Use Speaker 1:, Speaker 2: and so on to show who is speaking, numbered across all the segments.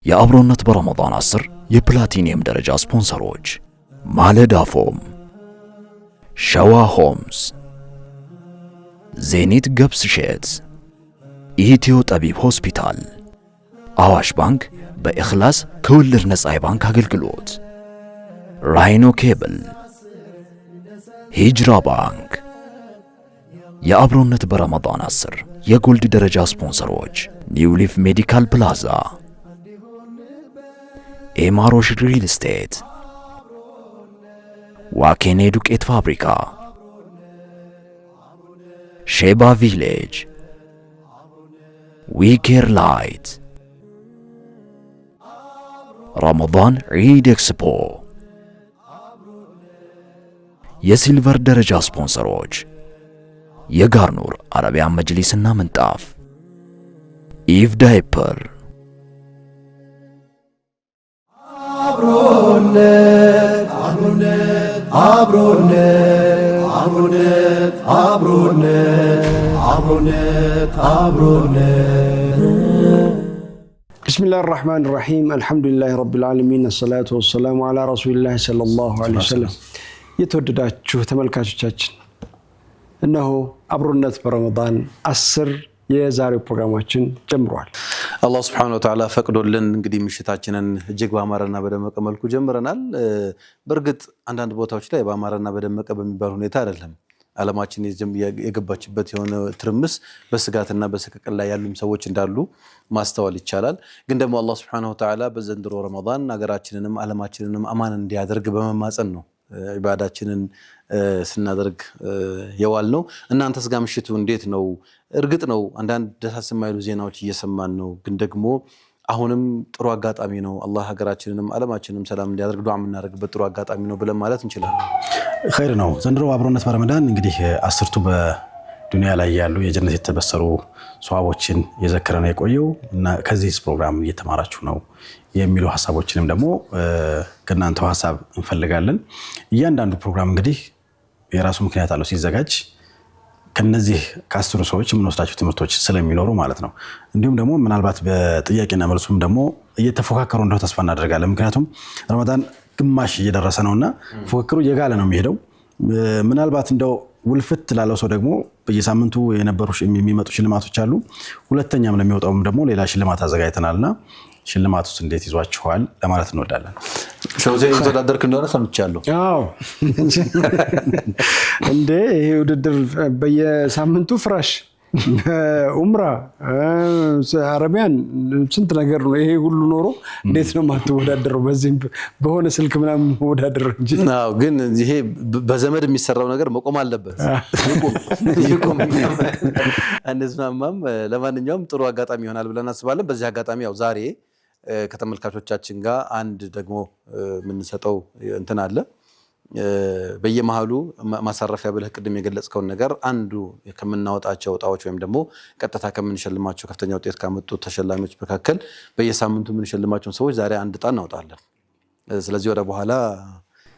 Speaker 1: የአብሮነት በረመዳን 10 የፕላቲኒየም ደረጃ ስፖንሰሮች ማለዳ ፎም፣ ሸዋ ሆምስ፣ ዜኒት ገብስ ሼት፣ ኢትዮ ጠቢብ ሆስፒታል፣ አዋሽ ባንክ በእኽላስ ከወለድ ነፃ የባንክ አገልግሎት፣ ራይኖ ኬብል፣ ሂጅራ ባንክ። የአብሮነት በረመዳን 10 የጎልድ ደረጃ ስፖንሰሮች ኒው ሊፍ ሜዲካል ፕላዛ፣ ኤማሮሽ ሪል ስቴት፣ ዋኬኔ ዱቄት ፋብሪካ፣ ሼባ ቪሌጅ፣ ዊኬር ላይት፣ ረመዳን ዒድ ኤክስፖ። የሲልቨር ደረጃ ስፖንሰሮች የጋርኑር አረቢያን መጅሊስና ምንጣፍ፣ ኢቭ ዳይፐር።
Speaker 2: አብሮነት አብሮነት አብሮነት አብሮነት አብሮነት አብሮነት።
Speaker 3: ቢስሚላሂር ረህማኒር ረሂም አልሐምዱሊላሂ ረቢል ዓለሚን አሰላቱ ወሰላሙ ዐላ ረሱሊላሂ ሰለላሁ ዐለይሂ ወሰለም። የተወደዳችሁ ተመልካቾቻችን እነሆ አብሮነት በረመዳን 10 የዛሬው ፕሮግራማችን ጀምሯል።
Speaker 4: አላህ Subhanahu Wa Ta'ala ፈቅዶልን እንግዲህ ምሽታችንን እጅግ ባማረና በደመቀ መልኩ ጀምረናል። በእርግጥ አንዳንድ ቦታዎች ላይ ባማረና በደመቀ በሚባል ሁኔታ አይደለም። ዓለማችን የገባችበት የሆነ ትርምስ በስጋትና በሰቀቀን ላይ ያሉም ሰዎች እንዳሉ ማስተዋል ይቻላል። ግን ደግሞ አላህ Subhanahu Wa Ta'ala በዘንድሮ ረመዳን ሀገራችንንም ዓለማችንንም አማን እንዲያደርግ በመማጸን ነው ኢባዳችንን ስናደርግ የዋል ነው። እናንተስ ጋር ምሽቱ እንዴት ነው? እርግጥ ነው አንዳንድ ደሳስ የማይሉ ዜናዎች እየሰማን ነው። ግን ደግሞ አሁንም ጥሩ አጋጣሚ ነው። አላህ ሀገራችንንም ዓለማችንንም ሰላም እንዲያደርግ ዱዓ የምናደርግበት ጥሩ አጋጣሚ ነው ብለን ማለት እንችላለን።
Speaker 5: ኸይር ነው። ዘንድሮ አብሮነት በረመዳን እንግዲህ 10ቱ በዱንያ ላይ ያሉ የጀነት የተበሰሩ ሷሃቦችን የዘከረ ነው የቆየው እና ከዚህ ፕሮግራም እየተማራችሁ ነው የሚሉ ሐሳቦችንም ደግሞ ከናንተው ሐሳብ እንፈልጋለን። እያንዳንዱ ፕሮግራም እንግዲህ የራሱ ምክንያት አለው ሲዘጋጅ። ከነዚህ ከአስሩ ሰዎች የምንወስዳቸው ትምህርቶች ስለሚኖሩ ማለት ነው። እንዲሁም ደግሞ ምናልባት በጥያቄና መልሱም ደግሞ እየተፎካከሩ እንደው ተስፋ እናደርጋለን። ምክንያቱም ረመዳን ግማሽ እየደረሰ ነውና ፉክክሩ እየጋለ ነው የሚሄደው። ምናልባት እንደው ውልፍት ላለው ሰው ደግሞ በየሳምንቱ የነበሩ የሚመጡ ሽልማቶች አሉ። ሁለተኛም ለሚወጣውም ደግሞ ሌላ ሽልማት አዘጋጅተናልና ሽልማቱስ እንዴት ይዟችኋል ለማለት እንወዳለን።
Speaker 4: ሸውዜ ተወዳደርክ እንደሆነ ሰምቻለሁ።
Speaker 3: አዎ እንዴ ይሄ ውድድር በየሳምንቱ ፍራሽ ኡምራ አረቢያን ስንት ነገር ነው። ይሄ ሁሉ ኖሮ እንዴት ነው ማትወዳደረው? በዚህ በሆነ ስልክ ምናምን መወዳደር እንጂ።
Speaker 4: አዎ ግን ይሄ በዘመድ የሚሰራው ነገር መቆም አለበት። ይቆም አንስማማም። ለማንኛውም ጥሩ አጋጣሚ ይሆናል ብለን እናስባለን። በዚህ አጋጣሚ ያው ዛሬ ከተመልካቾቻችን ጋር አንድ ደግሞ የምንሰጠው እንትን አለ። በየመሃሉ ማሳረፊያ ብለህ ቅድም የገለጽከውን ነገር አንዱ ከምናወጣቸው ዕጣዎች ወይም ደግሞ ቀጥታ ከምንሸልማቸው ከፍተኛ ውጤት ካመጡ ተሸላሚዎች መካከል በየሳምንቱ የምንሸልማቸውን ሰዎች ዛሬ አንድ ዕጣ እናወጣለን። ስለዚህ ወደ በኋላ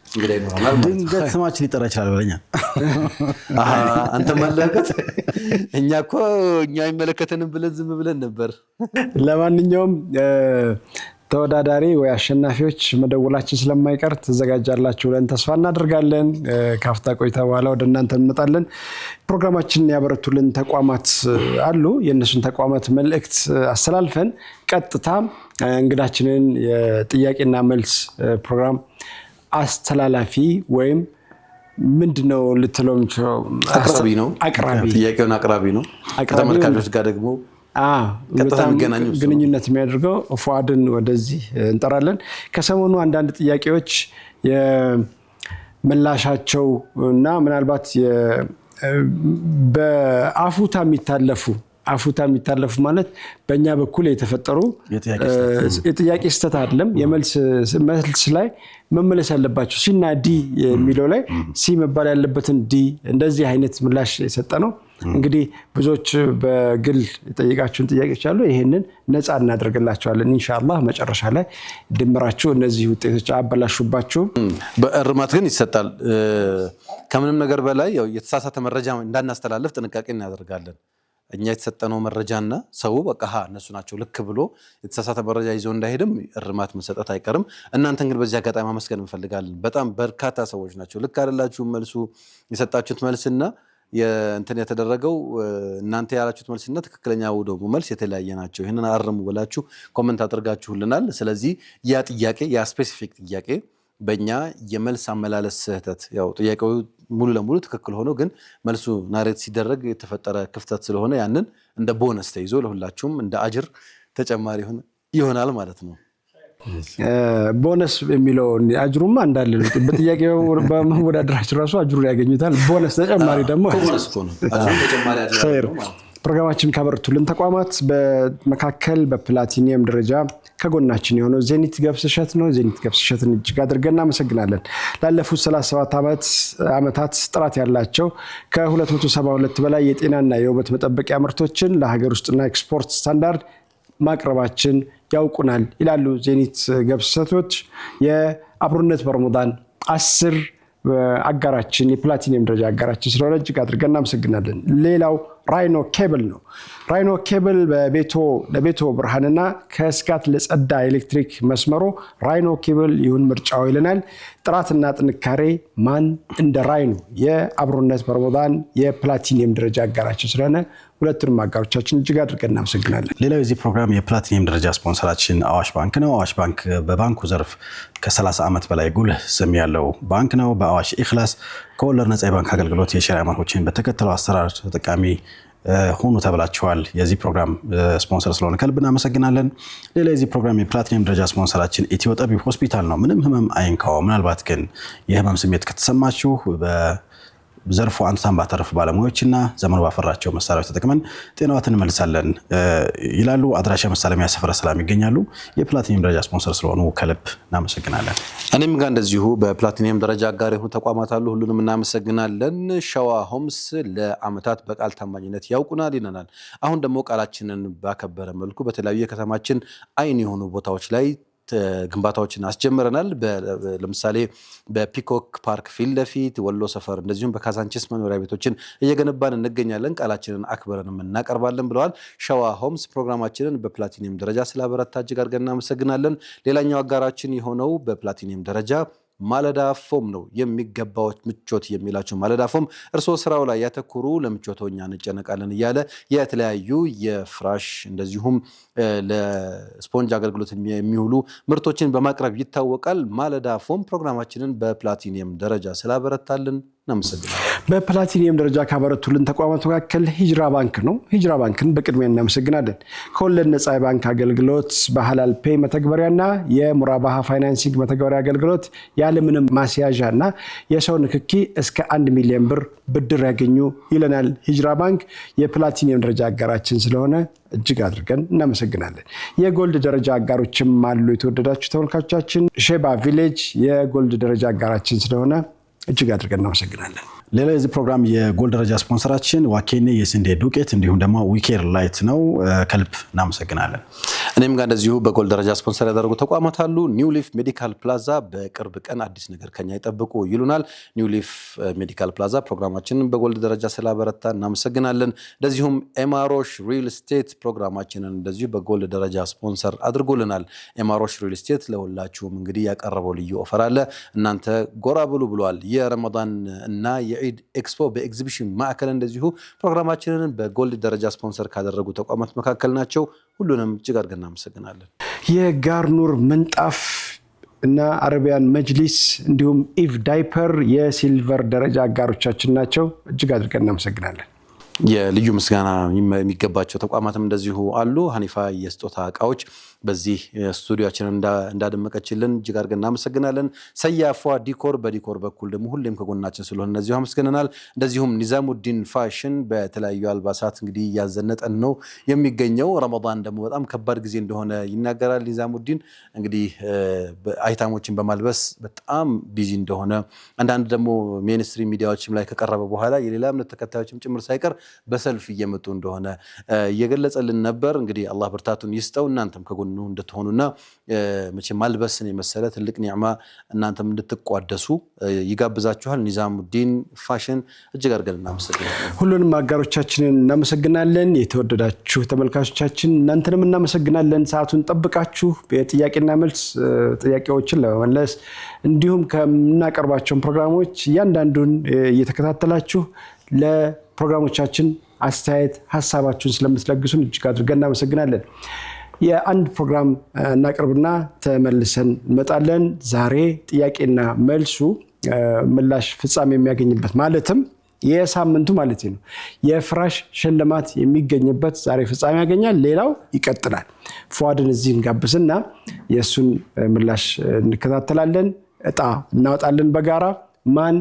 Speaker 4: እንግዲህ ይኖርናል።
Speaker 5: ድንገት ስማችን ሊጠራ ይችላል ብለኛ
Speaker 4: አንተ ማለበት እኛ አይመለከተንም ብለን ዝም ብለን ነበር።
Speaker 3: ለማንኛውም ተወዳዳሪ ወይ አሸናፊዎች መደወላችን ስለማይቀር ትዘጋጃላችሁ ብለን ተስፋ እናደርጋለን። ካፍታ ቆይታ በኋላ ወደ እናንተ እንመጣለን። ፕሮግራማችንን ያበረቱልን ተቋማት አሉ። የእነሱን ተቋማት መልእክት አስተላልፈን ቀጥታ እንግዳችንን የጥያቄና መልስ ፕሮግራም አስተላላፊ ወይም ምንድነው ልትለው
Speaker 4: አቅራቢ ጥያቄውን አቅራቢ ነው። ከተመልካቾች ጋር ደግሞ
Speaker 3: በጣም ግንኙነት የሚያደርገው ፉአድን ወደዚህ እንጠራለን። ከሰሞኑ አንዳንድ ጥያቄዎች የምላሻቸው እና ምናልባት በአፉታ የሚታለፉ ማለት በእኛ በኩል የተፈጠሩ የጥያቄ ስህተት አይደለም። መልስ ላይ መመለስ ያለባቸው ሲና ዲ የሚለው ላይ ሲ መባል ያለበትን ዲ እንደዚህ አይነት ምላሽ የሰጠ ነው። እንግዲህ ብዙዎች በግል የጠየቃችሁን ጥያቄዎች አሉ። ይሄንን ነፃ እናደርግላችኋለን ኢንሻአላህ። መጨረሻ ላይ ድምራችሁ እነዚህ ውጤቶች አበላሹባችሁ
Speaker 4: በእርማት ግን ይሰጣል። ከምንም ነገር በላይ ያው የተሳሳተ መረጃ እንዳናስተላልፍ ጥንቃቄ እናደርጋለን። እኛ የተሰጠነው መረጃና ሰው በቃ እነሱ ናቸው ልክ ብሎ የተሳሳተ መረጃ ይዞ እንዳይሄድም እርማት መሰጠት አይቀርም። እናንተን ግን በዚህ አጋጣሚ ማመስገን እንፈልጋለን። በጣም በርካታ ሰዎች ናቸው ልክ አይደላችሁም መልሱ የሰጣችሁት መልስና እንትን የተደረገው እናንተ ያላችሁት መልስና ትክክለኛው ደግሞ መልስ የተለያየ ናቸው። ይሄንን አርሙ ብላችሁ ኮሜንት አድርጋችሁልናል። ስለዚህ ያ ጥያቄ ያ ስፔሲፊክ ጥያቄ በእኛ የመልስ አመላለስ ስህተት ያው ጥያቄው ሙሉ ለሙሉ ትክክል ሆኖ ግን መልሱ ናሬት ሲደረግ የተፈጠረ ክፍተት ስለሆነ ያንን እንደ ቦነስ ተይዞ ለሁላችሁም እንደ አጅር ተጨማሪ ይሆናል ማለት ነው።
Speaker 3: ቦነስ የሚለው አጅሩማ እንዳለ ነው። በጥያቄው በመወዳደራችሁ ራሱ አጅሩን ያገኙታል። ቦነስ ተጨማሪ ደግሞ ፕሮግራማችን ካበረቱልን ተቋማት በመካከል በፕላቲኒየም ደረጃ ከጎናችን የሆነው ዜኒት ገብስ እሸት ነው። ዜኒት ገብስ እሸትን እጅግ አድርገን እናመሰግናለን። ላለፉት 37 ዓመታት ጥራት ያላቸው ከ272 በላይ የጤናና የውበት መጠበቂያ ምርቶችን ለሀገር ውስጥና ኤክስፖርት ስታንዳርድ ማቅረባችን ያውቁናል ይላሉ ዜኒት ገብስ እሸቶች። የአብሮነት በረመዳን 10 አጋራችን የፕላቲኒየም ደረጃ አጋራችን ስለሆነ እጅግ አድርገን እናመሰግናለን። ሌላው ራይኖ ኬብል ነው። ራይኖ ኬብል ለቤቶ ብርሃንና ከስጋት ለጸዳ ኤሌክትሪክ መስመሮ ራይኖ ኬብል ይሁን ምርጫው ይለናል። ጥራትና ጥንካሬ ማን እንደ ራይኖ የአብሮነት በረመዳን የፕላቲኒየም ደረጃ አጋራችን ስለሆነ ሁለቱንም አጋሮቻችን እጅግ አድርገን እናመሰግናለን።
Speaker 5: ሌላው የዚህ ፕሮግራም የፕላቲኒየም ደረጃ ስፖንሰራችን አዋሽ ባንክ ነው። አዋሽ ባንክ በባንኩ ዘርፍ ከ30 ዓመት በላይ ጉልህ ስም ያለው ባንክ ነው። በአዋሽ ኢኽላስ ከወለድ ነፃ የባንክ አገልግሎት የሸሪዓ መርሆችን በተከተለው አሰራር ተጠቃሚ ሁኑ ተብላችኋል። የዚህ ፕሮግራም ስፖንሰር ስለሆነ ከልብ እናመሰግናለን። ሌላ የዚህ ፕሮግራም የፕላቲኒየም ደረጃ ስፖንሰራችን ኢትዮ ጠቢብ ሆስፒታል ነው። ምንም ህመም አይንካው። ምናልባት ግን የህመም ስሜት ከተሰማችሁ ዘርፉ አንቱታን ባተረፉ ባለሙያዎችና ዘመኑ ባፈራቸው መሳሪያዎች ተጠቅመን ጤናዎትን እንመልሳለን ይላሉ። አድራሻ መሳለሚያ ሰፈረ ሰላም ይገኛሉ። የፕላቲኒየም ደረጃ ስፖንሰር ስለሆኑ ከልብ እናመሰግናለን።
Speaker 4: እኔም ጋር እንደዚሁ በፕላቲኒየም ደረጃ አጋር የሆኑ ተቋማት አሉ። ሁሉንም እናመሰግናለን። ሸዋ ሆምስ ለአመታት በቃል ታማኝነት ያውቁናል ይነናል። አሁን ደግሞ ቃላችንን ባከበረ መልኩ በተለያዩ የከተማችን አይን የሆኑ ቦታዎች ላይ ግንባታዎችን አስጀምረናል። ለምሳሌ በፒኮክ ፓርክ ፊት ለፊት ወሎ ሰፈር እንደዚሁም በካዛንቺስ መኖሪያ ቤቶችን እየገነባን እንገኛለን። ቃላችንን አክብረንም እናቀርባለን ብለዋል። ሸዋ ሆምስ ፕሮግራማችንን በፕላቲኒየም ደረጃ ስላበረታ እጅግ አድርገን እናመሰግናለን። ሌላኛው አጋራችን የሆነው በፕላቲኒየም ደረጃ ማለዳ ፎም ነው። የሚገባዎች ምቾት የሚላቸው ማለዳ ፎም እርስዎ ስራው ላይ ያተኩሩ፣ ለምቾቶ እኛ እንጨነቃለን እያለ የተለያዩ የፍራሽ እንደዚሁም ለስፖንጅ አገልግሎት የሚውሉ ምርቶችን በማቅረብ ይታወቃል። ማለዳ ፎም ፕሮግራማችንን በፕላቲኒየም ደረጃ ስላበረታልን እናመሰግናለን።
Speaker 3: በፕላቲኒየም ደረጃ ካበረቱልን ተቋማት መካከል ሂጅራ ባንክ ነው። ሂጅራ ባንክን በቅድሚያ እናመሰግናለን። ከወለድ ነፃ የባንክ አገልግሎት በሐላል ፔይ መተግበሪያና የሙራባሃ ፋይናንሲንግ መተግበሪያ አገልግሎት ያለምንም ማስያዣና የሰው ንክኪ እስከ 1 ሚሊዮን ብር ብድር ያገኙ ይለናል። ሂጅራ ባንክ የፕላቲኒየም ደረጃ አጋራችን ስለሆነ እጅግ አድርገን እናመሰግናለን። የጎልድ ደረጃ አጋሮችም አሉ። የተወደዳችሁ ተመልካቾቻችን ሼባ ቪሌጅ የጎልድ ደረጃ አጋራችን ስለሆነ እጅግ አድርገን እናመሰግናለን።
Speaker 5: ሌላ የዚህ ፕሮግራም የጎልድ ደረጃ ስፖንሰራችን ዋኬኔ የስንዴ ዱቄት እንዲሁም ደግሞ ዊኬር ላይት ነው። ከልብ እናመሰግናለን።
Speaker 4: እኔም ጋር እንደዚሁ በጎልድ ደረጃ ስፖንሰር ያደረጉ ተቋማት አሉ። ኒው ሊፍ ሜዲካል ፕላዛ በቅርብ ቀን አዲስ ነገር ከኛ ይጠብቁ ይሉናል። ኒው ሊፍ ሜዲካል ፕላዛ ፕሮግራማችንን በጎልድ ደረጃ ስላበረታ እናመሰግናለን። እንደዚሁም ኤማሮሽ ሪል ስቴት ፕሮግራማችንን እንደዚሁ በጎልድ ደረጃ ስፖንሰር አድርጎልናል። ኤማሮሽ ሪል ስቴት ለሁላችሁም እንግዲህ ያቀረበው ልዩ ኦፈር አለ። እናንተ ጎራ ብሉ ብሏል። የረመዳን እና የዒድ ኤክስፖ በኤግዚቢሽን ማዕከል እንደዚሁ ፕሮግራማችንን በጎልድ ደረጃ ስፖንሰር ካደረጉ ተቋማት መካከል ናቸው። ሁሉንም እጅግ አድርገን እናመሰግናለን።
Speaker 3: የጋርኑር ምንጣፍ እና አረቢያን መጅሊስ እንዲሁም ኢቭ ዳይፐር የሲልቨር ደረጃ አጋሮቻችን ናቸው። እጅግ አድርገን እናመሰግናለን።
Speaker 4: የልዩ ምስጋና የሚገባቸው ተቋማትም እንደዚሁ አሉ። ሀኒፋ የስጦታ እቃዎች በዚህ ስቱዲዮአችንን እንዳደመቀችልን እጅግ አድርገን እናመሰግናለን። ሰያፏ ዲኮር በዲኮር በኩል ደግሞ ሁሌም ከጎናችን ስለሆነ እንደዚሁ አመስግነናል። እንደዚሁም ኒዛሙዲን ፋሽን በተለያዩ አልባሳት እንግዲህ እያዘነጠን ነው የሚገኘው። ረመዳን ደግሞ በጣም ከባድ ጊዜ እንደሆነ ይናገራል። ኒዛሙዲን እንግዲህ አይታሞችን በማልበስ በጣም ቢዚ እንደሆነ አንዳንድ ደግሞ ሚኒስትሪ ሚዲያዎችም ላይ ከቀረበ በኋላ የሌላ እምነት ተከታዮችም ጭምር ሳይቀር በሰልፍ እየመጡ እንደሆነ እየገለጸልን ነበር። እንግዲህ አላህ ብርታቱን ይስጠው። እናንተም ከጎና እንድትሆኑና መቼም ማልበስን የመሰለ ትልቅ ኒዕማ እናንተም እንድትቋደሱ ይጋብዛችኋል። ኒዛሙዲን ፋሽን እጅግ አድርገን እናመሰግናለን።
Speaker 3: ሁሉንም አጋሮቻችንን እናመሰግናለን። የተወደዳችሁ ተመልካቾቻችን እናንተንም እናመሰግናለን። ሰዓቱን ጠብቃችሁ የጥያቄና መልስ ጥያቄዎችን ለመመለስ እንዲሁም ከምናቀርባቸው ፕሮግራሞች እያንዳንዱን እየተከታተላችሁ ለፕሮግራሞቻችን አስተያየት ሐሳባችሁን ስለምትለግሱን እጅግ አድርገን እናመሰግናለን። የአንድ ፕሮግራም እናቀርብና ተመልሰን እንመጣለን። ዛሬ ጥያቄና መልሱ ምላሽ ፍጻሜ የሚያገኝበት ማለትም የሳምንቱ ማለት ነው የፍራሽ ሽልማት የሚገኝበት ዛሬ ፍጻሜ ያገኛል። ሌላው ይቀጥላል። ፉአድን እዚህ እንጋብዝና የእሱን ምላሽ እንከታተላለን። እጣ እናወጣለን በጋራ ማን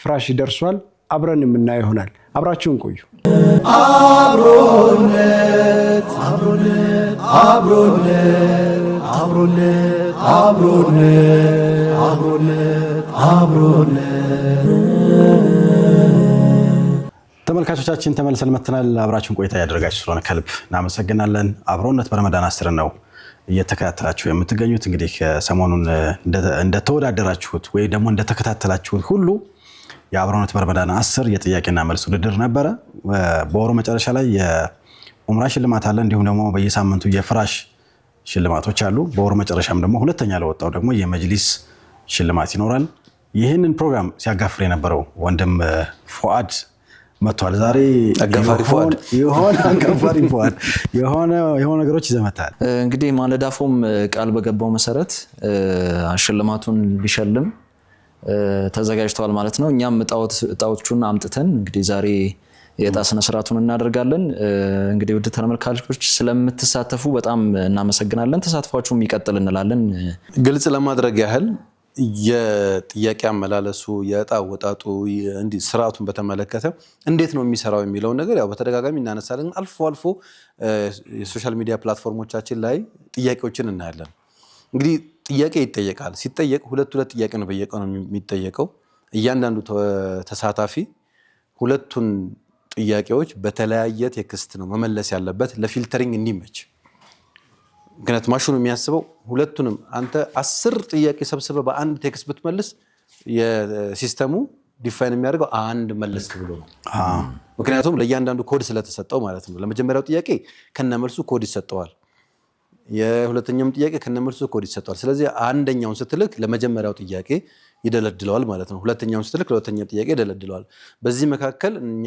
Speaker 3: ፍራሽ ይደርሷል አብረን የምናየው ይሆናል። አብራችሁን ቆዩ።
Speaker 2: አብሮነት አብሮነት አብሮነት አብሮነት አብሮነት አብሮነት አብሮነት
Speaker 5: ተመልካቾቻችን ተመልሰን መጥተናል። አብራችሁን ቆይታ ያደረጋችሁ ስለሆነ ከልብ እናመሰግናለን። አብሮነት በረመዳን 10 ነው እየተከታተላችሁ የምትገኙት። እንግዲህ ሰሞኑን እንደተወዳደራችሁት ወይ ደግሞ እንደተከታተላችሁት ሁሉ የአብሮነት በረመዳን 10 የጥያቄና መልስ ውድድር ነበረ። በወሩ መጨረሻ ላይ የኡምራ ሽልማት አለ። እንዲሁም ደግሞ በየሳምንቱ የፍራሽ ሽልማቶች አሉ። በወሩ መጨረሻም ደግሞ ሁለተኛ ለወጣው ደግሞ የመጅሊስ ሽልማት ይኖራል። ይህንን ፕሮግራም ሲያጋፍር የነበረው ወንድም ፉአድ መጥቷል። ዛሬ
Speaker 4: አጋፋሪ ፉአድ
Speaker 5: የሆነ ነገሮች ይዘመታል።
Speaker 6: እንግዲህ ማለዳፎም ቃል በገባው መሰረት ሽልማቱን ሊሸልም ተዘጋጅተዋል ማለት ነው። እኛም እጣዎቹን አምጥተን እንግዲህ ዛሬ የዕጣ ስነ ስርዓቱን እናደርጋለን። እንግዲህ ውድ ተመልካቾች ስለምትሳተፉ በጣም እናመሰግናለን። ተሳትፏችሁም ይቀጥል እንላለን።
Speaker 4: ግልጽ ለማድረግ ያህል የጥያቄ አመላለሱ የዕጣ ወጣጡ እንዲህ ስርዓቱን በተመለከተ እንዴት ነው የሚሰራው የሚለውን ነገር ያው በተደጋጋሚ እናነሳለን። አልፎ አልፎ የሶሻል ሚዲያ ፕላትፎርሞቻችን ላይ ጥያቄዎችን እናያለን። እንግዲህ ጥያቄ ይጠየቃል። ሲጠየቅ ሁለት ጥያቄ ነው በየቀኑ የሚጠየቀው። እያንዳንዱ ተሳታፊ ሁለቱን ጥያቄዎች በተለያየ ቴክስት ነው መመለስ ያለበት ለፊልተሪንግ እንዲመች። ምክንያቱም ማሽኑ የሚያስበው ሁለቱንም አንተ 10 ጥያቄ ሰብስበ በአንድ ቴክስት ብትመልስ የሲስተሙ ዲፋይን የሚያደርገው አንድ መለስ ብሎ ነው። ምክንያቱም ለእያንዳንዱ ኮድ ስለተሰጠው ማለት ነው። ለመጀመሪያው ጥያቄ ከነመልሱ ኮድ ይሰጠዋል። የሁለተኛውም ጥያቄ ከነመልሱ ኮድ ይሰጠዋል። ስለዚህ አንደኛውን ስትልክ ለመጀመሪያው ጥያቄ ይደለድለዋል ማለት ነው። ሁለተኛውን ስትልክ ለሁለተኛው ጥያቄ ይደለድለዋል። በዚህ መካከል እኛ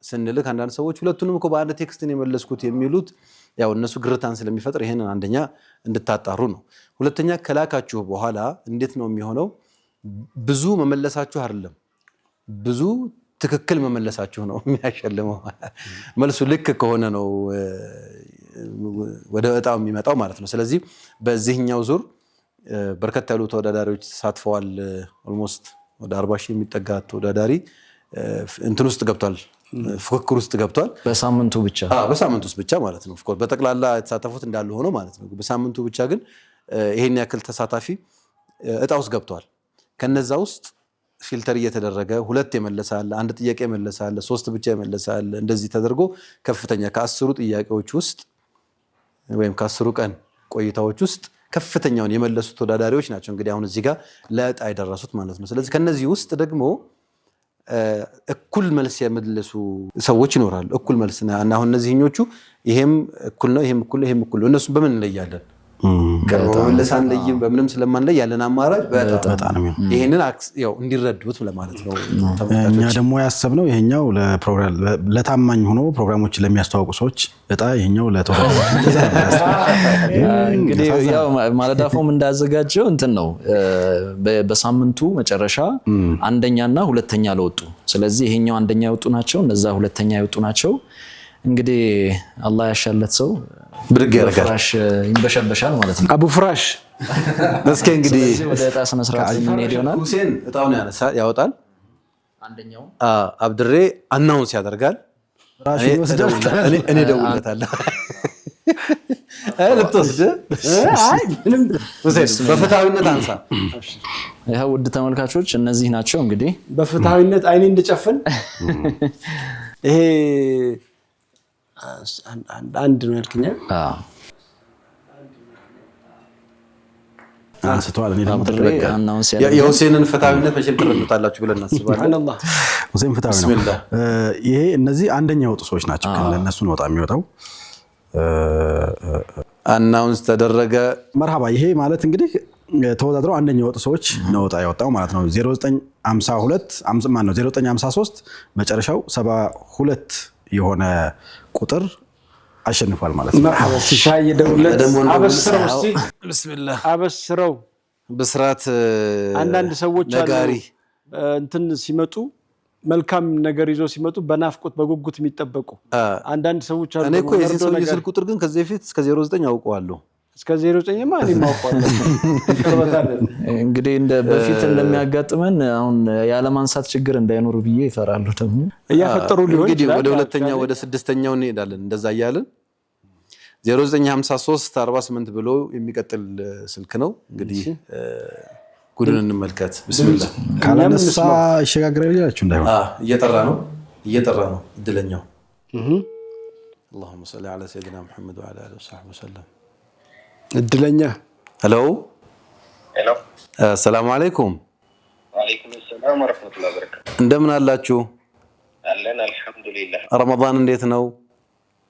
Speaker 4: ስንልክ አንዳንድ ሰዎች ሁለቱንም እኮ በአንድ ቴክስትን የመለስኩት የሚሉት ያው እነሱ ግርታን ስለሚፈጥር ይሄንን አንደኛ እንድታጣሩ ነው። ሁለተኛ ከላካችሁ በኋላ እንዴት ነው የሚሆነው? ብዙ መመለሳችሁ አይደለም፣ ብዙ ትክክል መመለሳችሁ ነው የሚያሸልመው። መልሱ ልክ ከሆነ ነው ወደ ዕጣው የሚመጣው ማለት ነው። ስለዚህ በዚህኛው ዙር በርከት ያሉ ተወዳዳሪዎች ተሳትፈዋል። ኦልሞስት ወደ 40 ሺህ የሚጠጋ ተወዳዳሪ እንትን ውስጥ ገብቷል፣ ፉክክር ውስጥ ገብቷል።
Speaker 6: በሳምንቱ
Speaker 4: ውስጥ ብቻ ማለት ነው። ኦፍኮርስ በጠቅላላ የተሳተፉት እንዳሉ ሆኖ ማለት ነው። በሳምንቱ ብቻ ግን ይሄን ያክል ተሳታፊ ዕጣ ውስጥ ገብቷል። ከነዛ ውስጥ ፊልተር እየተደረገ 2 የመለሳል፣ 1 ጥያቄ የመለሳል፣ 3 ብቻ የመለሳል። እንደዚህ ተደርጎ ከፍተኛ ከ10 ጥያቄዎች ውስጥ ወይም ከ10 ቀን ቆይታዎች ውስጥ ከፍተኛውን የመለሱ ተወዳዳሪዎች ናቸው እንግዲህ አሁን እዚህ ጋር ለዕጣ የደረሱት ማለት ነው። ስለዚህ ከነዚህ ውስጥ ደግሞ እኩል መልስ የመለሱ ሰዎች ይኖራሉ። እኩል መልስ እና አሁን እነዚህኞቹ ይሄም እኩል ነው፣ ይሄም እኩል ነው፣ ይሄም እኩል ነው። እነሱ በምን እንለያለን? ከመለስ አንለይም። በምንም ስለማንለይ ያለን አማራጭ በጣም ይሄንን ያው እንዲረዱት ለማለት ነው።
Speaker 5: እኛ ደግሞ ያሰብነው ይሄኛው ለታማኝ ሆኖ ፕሮግራሞችን ለሚያስተዋውቁ ሰዎች ዕጣ፣ ይሄኛው
Speaker 6: እንግዲህ ያው ማለዳፎም እንዳዘጋጀው እንትን ነው በሳምንቱ መጨረሻ አንደኛና ሁለተኛ ለወጡ። ስለዚህ ይሄኛው አንደኛ የወጡ ናቸው፣ እነዛ ሁለተኛ የወጡ ናቸው። እንግዲህ አላህ ያሻለት ሰው
Speaker 4: ብድግ ያደርጋል፣
Speaker 6: ፍራሽ ይንበሸበሻል ማለት ነው።
Speaker 3: አቡ ፍራሽ
Speaker 4: እስኪ እንግዲህ
Speaker 6: ወደ ዕጣ ስነ ስርዓት የምንሄድ ይሆናል።
Speaker 4: ሁሴን ዕጣውን ያወጣል።
Speaker 6: አንደኛው
Speaker 4: አብድሬ አናውንስ ያደርጋል። እኔ ደውለታለሁ። ልትወስድ ሁሴን በፍትሃዊነት አንሳ።
Speaker 6: ይኸው ውድ ተመልካቾች እነዚህ ናቸው እንግዲህ
Speaker 3: በፍትሃዊነት አይኔ እንድጨፍን ይሄ አንድ ነው ያልከኛ።
Speaker 5: አንስተዋል። እኔ ደግሞ
Speaker 6: አናውንስ
Speaker 4: የሁሴንን ፍትሃዊነት መቼም ትረዱታላችሁ ብለን እናስባለን።
Speaker 3: ሱብሃንአላህ
Speaker 5: ሁሴን ፍትሃዊ ነው። ይሄ እነዚህ አንደኛ የወጡ ሰዎች ናቸው። ከነሱ ነው ወጣ የሚወጣው።
Speaker 4: አናውንስ ተደረገ።
Speaker 5: መርሃባ። ይሄ ማለት እንግዲህ ተወዳድረው አንደኛ የወጡ ሰዎች ነው ወጣ የወጣው ማለት ነው። 0953 መጨረሻው 72 የሆነ ቁጥር አሸንፏል ማለት ነው።
Speaker 3: መርሐባ ሲሻይ ደውለት አበስረው እስቲ ቢስሚላህ አበስረው።
Speaker 4: ብስራት
Speaker 3: አንዳንድ ሰዎች አሉ እንትን ሲመጡ መልካም ነገር ይዞ ሲመጡ በናፍቆት በጉጉት የሚጠበቁ አንዳንድ ሰዎች አሉ።
Speaker 4: እኔ እኮ የዚህ ሰው የስልክ ቁጥር ግን ከዚህ በፊት እስከ 09 አውቀዋለሁ።
Speaker 3: እስከ 09 ማለት ማውቀዋለሁ።
Speaker 6: እንግዲህ እንደ በፊት እንደሚያጋጥመን አሁን ያለ ማንሳት ችግር እንዳይኖር ብዬ እፈራለሁ። ደግሞ
Speaker 3: እያፈጠሩ ሊሆን ይችላል።
Speaker 4: ወደ ሁለተኛው ወደ ስድስተኛው እንሄዳለን። እንደዛ እያለን 0953 48 ብሎ የሚቀጥል ስልክ ነው። እንግዲህ ጉድን እንመልከት። ቢስሚላህ
Speaker 5: ካላነሳ ይሸጋግራል ይላችሁ እንዳይሆን
Speaker 4: እየጠራ ነው እድለኛው። اللهم صل على سيدنا محمد وعلى اله وصحبه وسلم።
Speaker 3: እድለኛ
Speaker 4: ሄሎ ሰላም አለይኩም።
Speaker 7: ወአለይኩም ሰላም ወራህመቱላሂ ወበረካቱ።
Speaker 4: እንደምን አላችሁ?
Speaker 7: አለን አልহামዱሊላህ።
Speaker 4: ረመዳን እንዴት ነው?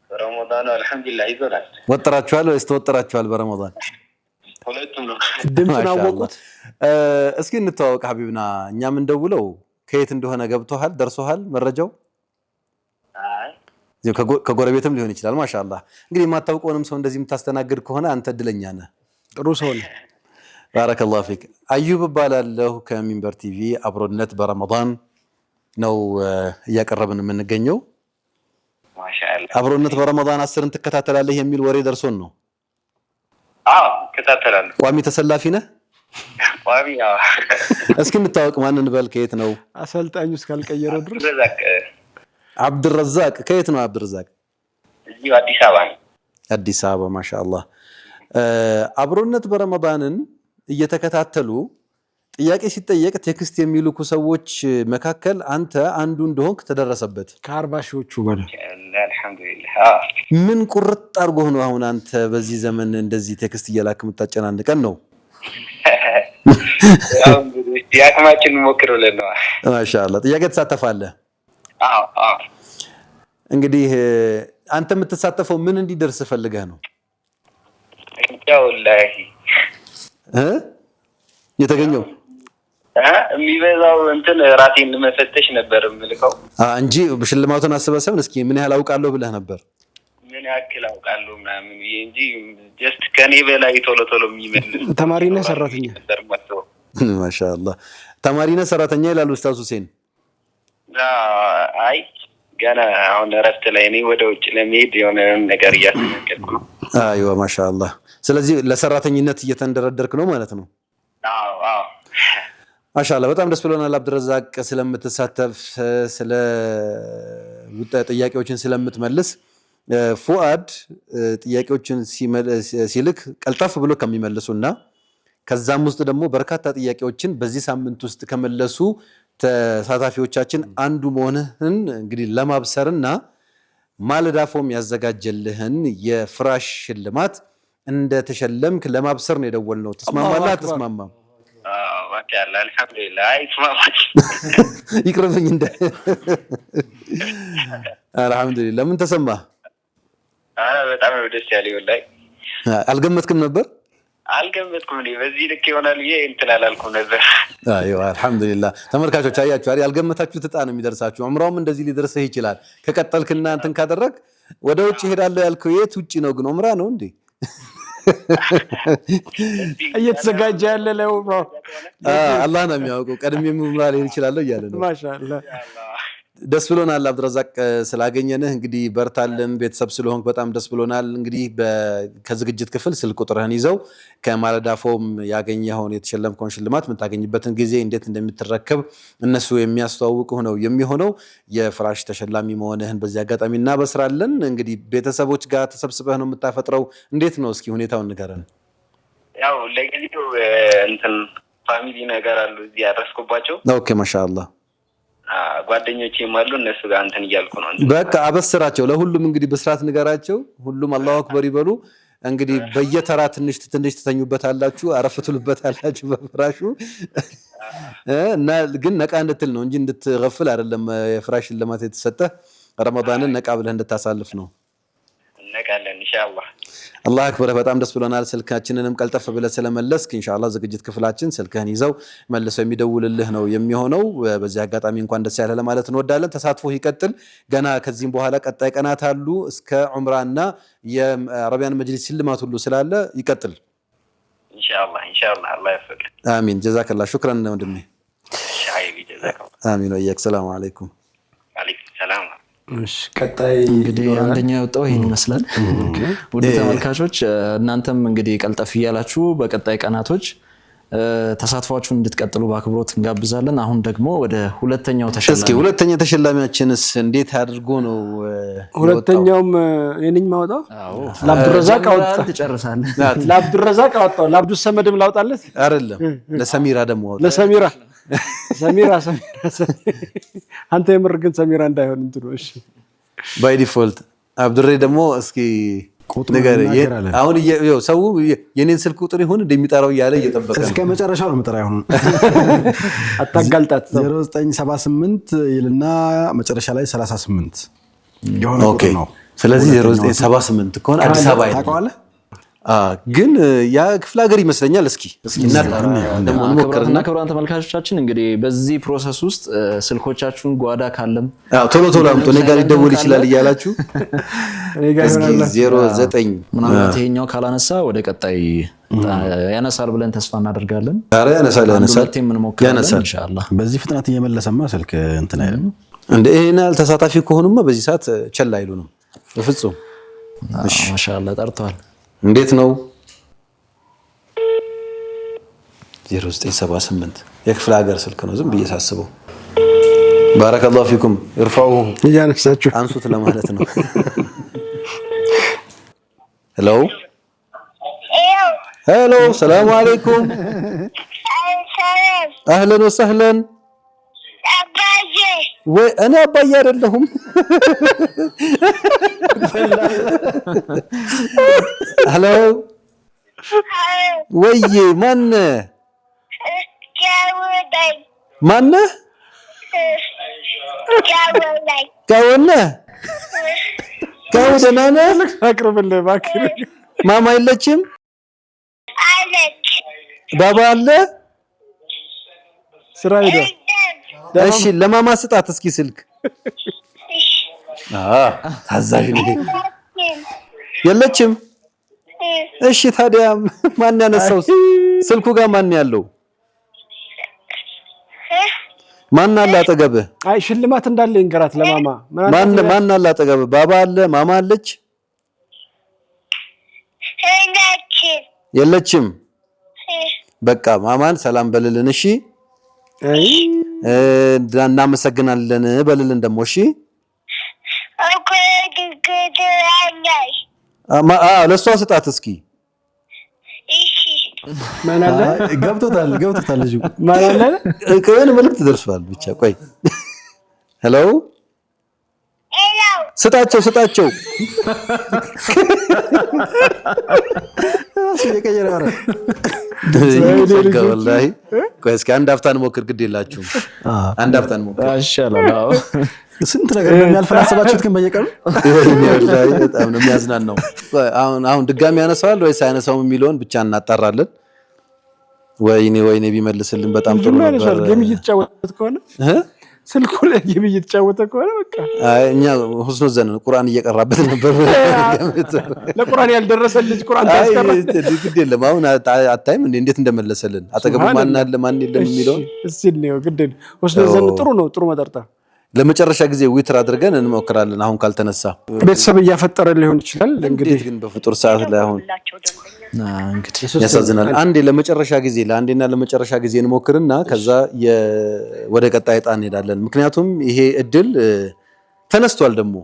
Speaker 7: ረመዳን አልহামዱሊላህ ይዞናል።
Speaker 4: ወጥራችኋል ወይስ ተወጥራችኋል በረመዳን?
Speaker 7: ሁለቱም ነው።
Speaker 3: ድምጽን አወቁት።
Speaker 4: እስኪ እንተዋወቅ ሀቢብና። እኛም እንደውለው ከየት እንደሆነ ገብቶሃል ደርሶሃል መረጃው? ከጎረቤትም ሊሆን ይችላል። ማሻአላህ። እንግዲህ የማታውቀውንም ሰው እንደዚህ የምታስተናግድ ከሆነ አንተ እድለኛ ነህ።
Speaker 3: ጥሩ ሰው ነህ።
Speaker 4: ባረከላሁ ፊክ። አዩብ እባላለሁ ከሚንበር ቲቪ አብሮነት በረመዳን ነው እያቀረብን የምንገኘው።
Speaker 7: ማሻአላህ።
Speaker 4: አብሮነት በረመዳን 10ን ትከታተላለህ የሚል ወሬ ደርሶን ነው።
Speaker 7: እከታተላለሁ።
Speaker 4: ቋሚ ተሰላፊ ነህ?
Speaker 7: ቋሚ።
Speaker 4: እስኪ እንታወቅ። ማንን በል? ከየት ነው?
Speaker 3: አሰልጣኙ እስካልቀየረው ድረስ
Speaker 4: አብዱረዛቅ። ከየት ነው አብዱረዛቅ?
Speaker 7: እዚሁ አዲስ አበባ ነው።
Speaker 4: አዲስ አበባ። ማሻአላህ። አብሮነት በረመዳንን እየተከታተሉ ጥያቄ ሲጠየቅ ቴክስት የሚልኩ ሰዎች መካከል አንተ አንዱ እንደሆንክ ተደረሰበት።
Speaker 3: ከ40 ሺዎቹ በላይ
Speaker 7: አልহামዱሊላህ።
Speaker 4: ምን ቁርጥ አድርጎ ነው አሁን አንተ በዚህ ዘመን እንደዚህ ቴክስት እየላክ የምታጨናንቀን ነው?
Speaker 7: ያው እንግዲህ ያቅማችን ሞክር ብለን ነው።
Speaker 4: ማሻአላህ። ጥያቄ ተሳተፋለህ? እንግዲህ አንተ የምትሳተፈው ምን እንዲደርስ ፈልገህ ነው?
Speaker 7: ወላሂ
Speaker 4: የተገኘው
Speaker 7: የሚበዛው እንትን ራሴን መፈተሽ ነበር የምልከው
Speaker 4: እንጂ ሽልማቱን አስበሰብን እስኪ ምን ያህል አውቃለሁ ብለህ ነበር?
Speaker 7: ምን ያክል አውቃለሁ ምናምን እንጂ ጀስት ከኔ በላይ ቶሎ የሚመልስ።
Speaker 3: ተማሪ ነህ ሰራተኛ?
Speaker 4: ማሻአላህ። ተማሪ ነህ ሰራተኛ ይላል ኡስታዝ ሁሴን።
Speaker 7: አይ ገና አሁን እረፍት ላይ ነኝ። ወደ ውጭ ለመሄድ የሆነ ነገር እያስተካከልኩ ነው።
Speaker 4: አይዋ ማሻአላህ። ስለዚህ ለሰራተኝነት እየተንደረደርክ ነው ማለት ነው?
Speaker 7: አዎ
Speaker 4: ማሻአላህ። በጣም ደስ ብሎናል አብዱረዛቅ ስለምትሳተፍ፣ ስለ ጥያቄዎችን ስለምትመልስ። ፉአድ ጥያቄዎችን ሲልክ ቀልጣፍ ብሎ ከሚመልሱና ከዛም ውስጥ ደግሞ በርካታ ጥያቄዎችን በዚህ ሳምንት ውስጥ ከመለሱ ተሳታፊዎቻችን አንዱ መሆንህን እንግዲህ ለማብሰርና ማለዳ ፎም ያዘጋጀልህን የፍራሽ ሽልማት እንደተሸለምክ ለማብሰር ነው የደወልነው። ተስማማለህ? አትስማማም?
Speaker 7: ማሻአላህ አልহামዱሊላህ። አይ ተስማማች።
Speaker 4: ይቅርብኝ እንደ አልহামዱሊላህ። ምን ተሰማህ?
Speaker 7: በጣም ደስ ያለኝ ወላሂ።
Speaker 4: አልገመትክም ነበር?
Speaker 7: አልገመትኩም። በዚህ ልክ ይሆናል ብዬ እንትን አላልኩም ነበር።
Speaker 4: አይዋ አልহামዱሊላህ። ተመልካቾች አያችሁ አይደል? ያልገመታችሁት ዕጣ ነው የሚደርሳችሁ። ዑምራውም እንደዚህ ሊደርስህ ይችላል። ከቀጠልክና እንትን ካደረግ ወደ ውጭ ሄዳለሁ ያልከው የት ውጭ ነው ግን? ዑምራ ነው እንዴ?
Speaker 3: እየተዘጋጀ ያለ ለዑምራው
Speaker 4: አላህ ነው የሚያውቀው። ቀድሜም ዑምራ ሊሆን ይችላል እያለ ነው።
Speaker 3: ማሻአላህ።
Speaker 4: ደስ ብሎናል አብዱረዛቅ ስላገኘንህ። እንግዲህ በርታልን። ቤተሰብ ስለሆንክ በጣም ደስ ብሎናል። እንግዲህ ከዝግጅት ክፍል ስልክ ቁጥርህን ይዘው ከማለዳ ፎም ያገኘኸውን የተሸለምከውን ሽልማት የምታገኝበትን ጊዜ እንዴት እንደምትረከብ እነሱ የሚያስተዋውቁህ ነው የሚሆነው። የፍራሽ ተሸላሚ መሆንህን በዚህ አጋጣሚ እናበስራለን። እንግዲህ ቤተሰቦች ጋር ተሰብስበህ ነው የምታፈጥረው? እንዴት ነው እስኪ ሁኔታውን ንገረን።
Speaker 7: ያው ለጊዜው እንትን ፋሚሊ ነገር አሉ እዚህ ያረስኩባቸው።
Speaker 4: ኦኬ ማሻአላህ።
Speaker 7: ጓደኞቼም አሉ እነሱ ጋር እንትን እያልኩ ነው።
Speaker 4: በቃ አበስራቸው። ለሁሉም እንግዲህ በስርዓት ንገራቸው። ሁሉም አላሁ አክበር ይበሉ። እንግዲህ በየተራ ትንሽ ትተኙበታላችሁ፣ አረፍ ትሉበታላችሁ በፍራሹ እና ግን ነቃ እንድትል ነው እንጂ እንድትገፍል አይደለም። የፍራሽ ሽልማት የተሰጠ ረመዳንን ነቃ ብለህ እንድታሳልፍ ነው።
Speaker 7: ነቃለን ኢንሻአላህ።
Speaker 4: አላህ አክበር። በጣም ደስ ብሎናል። ስልካችንንም ቀልጠፍ ብለህ ስለመለስክ ኢንሻአላህ ዝግጅት ክፍላችን ስልክህን ይዘው መልሰው የሚደውልልህ ነው የሚሆነው። በዚህ አጋጣሚ እንኳን ደስ ያለህ ለማለት እንወዳለን። ተሳትፎ ይቀጥል። ገና ከዚህም በኋላ ቀጣይ ቀናት አሉ እስከ ዑምራና የአረቢያን መጅሊስ ሽልማት ሁሉ ስላለ ይቀጥል
Speaker 7: ኢንሻአላህ አላህ ይፈቅድ።
Speaker 4: አሚን። ጀዛከላህ ሹክራን ወንድሜ።
Speaker 7: ሻይቢ ጀዛከላህ።
Speaker 4: አሚን ወያክ። ሰላም አለይኩም።
Speaker 7: ወአለይኩም ሰላም።
Speaker 3: እሺ ቀጣይ
Speaker 6: እንግዲህ አንደኛ የወጣው ይሄን ይመስላል። ውድ ተመልካቾች እናንተም እንግዲህ ቀልጠፍ እያላችሁ በቀጣይ ቀናቶች ተሳትፏችሁን እንድትቀጥሉ በአክብሮት እንጋብዛለን። አሁን ደግሞ ወደ ሁለተኛው ተሸላሚ
Speaker 4: እስኪ ሁለተኛ ተሸላሚያችንስ እንዴት አድርጎ ነው?
Speaker 3: ሁለተኛውም እኔን ማውጣው ለአብዱረዛቅ አወጣ።
Speaker 6: ትጨርሳለህ።
Speaker 3: ለአብዱረዛቅ አወጣው። ለአብዱ ሰመድም ላውጣለት
Speaker 4: አይደለም፣ ለሰሚራ ደግሞ አወጣ።
Speaker 3: ለሰሚራ አንተ የምር ግን ሰሚራ እንዳይሆን እንትኑ። እሺ
Speaker 4: ባይ ዲፎልት አብዱሬ ደግሞ እስኪ ነገር አሁን ሰው የኔን ስልክ ቁጥር ይሁን እንደሚጠራው እያለ እየጠበቀ ነው።
Speaker 5: እስከ መጨረሻው ነው የምጠራው። አሁን
Speaker 3: አታጋልጣት።
Speaker 5: 0978 ይልና መጨረሻ ላይ 38 የሆነ ቁጥር ነው።
Speaker 4: ስለዚህ 0978 ከሆነ አዲስ አበባ
Speaker 5: ታውቀዋለህ?
Speaker 4: ግን ያ ክፍለ ሀገር ይመስለኛል። እስኪ
Speaker 6: እናከብራትና ክብራን ተመልካቾቻችን እንግዲህ በዚህ ፕሮሰስ ውስጥ ስልኮቻችሁን ጓዳ ካለም
Speaker 4: ቶሎ አምጡ፣ እኔ ጋር ሊደውል ይችላል እያላችሁ እስኪ 09
Speaker 6: ምናልባት ይሄኛው ካላነሳ ወደ ቀጣይ ያነሳል ብለን ተስፋ እናደርጋለን።
Speaker 4: ኧረ ያነሳል
Speaker 6: ኢንሻአላህ።
Speaker 5: በዚህ ፍጥነት እየመለሰማ ስልክ እንትን አይደለም
Speaker 4: እንደ ይሄናል። ተሳታፊ ከሆኑማ በዚህ ሰዓት ቸል አይሉንም በፍጹም።
Speaker 6: እሺ ማሻአላህ ጠርተዋል።
Speaker 4: እንዴት ነው? 0978 የክፍለ ሀገር ስልክ ነው። ዝም ብዬ ሳስበው ባረከላሁ ፊኩም ይርፋው
Speaker 3: እያነሳችሁ
Speaker 4: አንሱት ለማለት ነው። ሄሎ ሰላም አለይኩም። አህለን ወሰህለን። ወይ እኔ አባዬ አይደለሁም። ሄሎ ወይ ማነ ጋወነ ደህና ነህ?
Speaker 3: አቅርብልህ እባክህ።
Speaker 4: ማማ የለችም? ባባ አለ?
Speaker 3: ስራ ሄደ።
Speaker 4: እሺ ለማማ ስጣት እስኪ ስልክ። ታዛዥ ነኝ። የለችም? እሺ ታዲያ ማን ያነሳው? ስልኩ ጋር ማን ያለው? ማን አለ አጠገብህ?
Speaker 3: አይ ሽልማት እንዳለ ይንገራት ለማማ።
Speaker 4: ማን አለ አጠገብህ? ባባ አለ? ማማ አለች? የለችም? በቃ ማማን ሰላም በልልን። እሺ እናመሰግናለን በልልን ደግሞ። እሺ ለእሷ ስጣት እስኪ።
Speaker 3: ማን አለ?
Speaker 5: ገብቶታል ልጁ።
Speaker 3: ማን አለ?
Speaker 4: ከምን መልዕክት ደርሷል። ብቻ ቆይ። ሄሎ ስጣቸው ወላሂ ቆይ እስኪ አንድ አፍታ እንሞክር። ግድ የላችሁም አንድ አፍታ እንሞክር
Speaker 6: ይሻላል።
Speaker 5: ስንት ነገር የሚያልፈን አሰባችሁት ግን በየቀኑ
Speaker 4: ወላሂ በጣም ነው የሚያዝናናው። አሁን ድጋሚ ያነሳዋል ወይስ አይነሳውም የሚለውን ብቻ እናጣራለን። ወይኔ ቢመልስልን በጣም ጥሩ ነበር።
Speaker 3: ጌም እየተጫወተ ከሆነ ስልኩ ላይ ጌም እየተጫወተ ከሆነ በቃ
Speaker 4: እኛ ሁስኑ ዘን ቁርአን እየቀራበት ነበር።
Speaker 3: ለቁርአን ያልደረሰ ልጅ ቁርአን ታስቀራ።
Speaker 4: ግድ የለም አሁን አታይም እንዴት እንደመለሰልን አጠገቡ ማን አለ ማን የለም የሚለውን
Speaker 3: እስቲ ነው። ግድ ሁስኑ ዘን ጥሩ ነው፣ ጥሩ መጠርጠር።
Speaker 4: ለመጨረሻ ጊዜ ዊትር አድርገን እንሞክራለን። አሁን ካልተነሳ
Speaker 3: ቤተሰብ እያፈጠረ ሊሆን ይችላል። እንግዲህ
Speaker 4: ግን በፍጡር ሰዓት ላይ አሁን ያሳዝናል። ለአንዴና ለመጨረሻ ጊዜ እንሞክርና ከዛ ወደ ቀጣይ ዕጣ እንሄዳለን። ምክንያቱም ይሄ እድል ተነስቷል። ደግሞ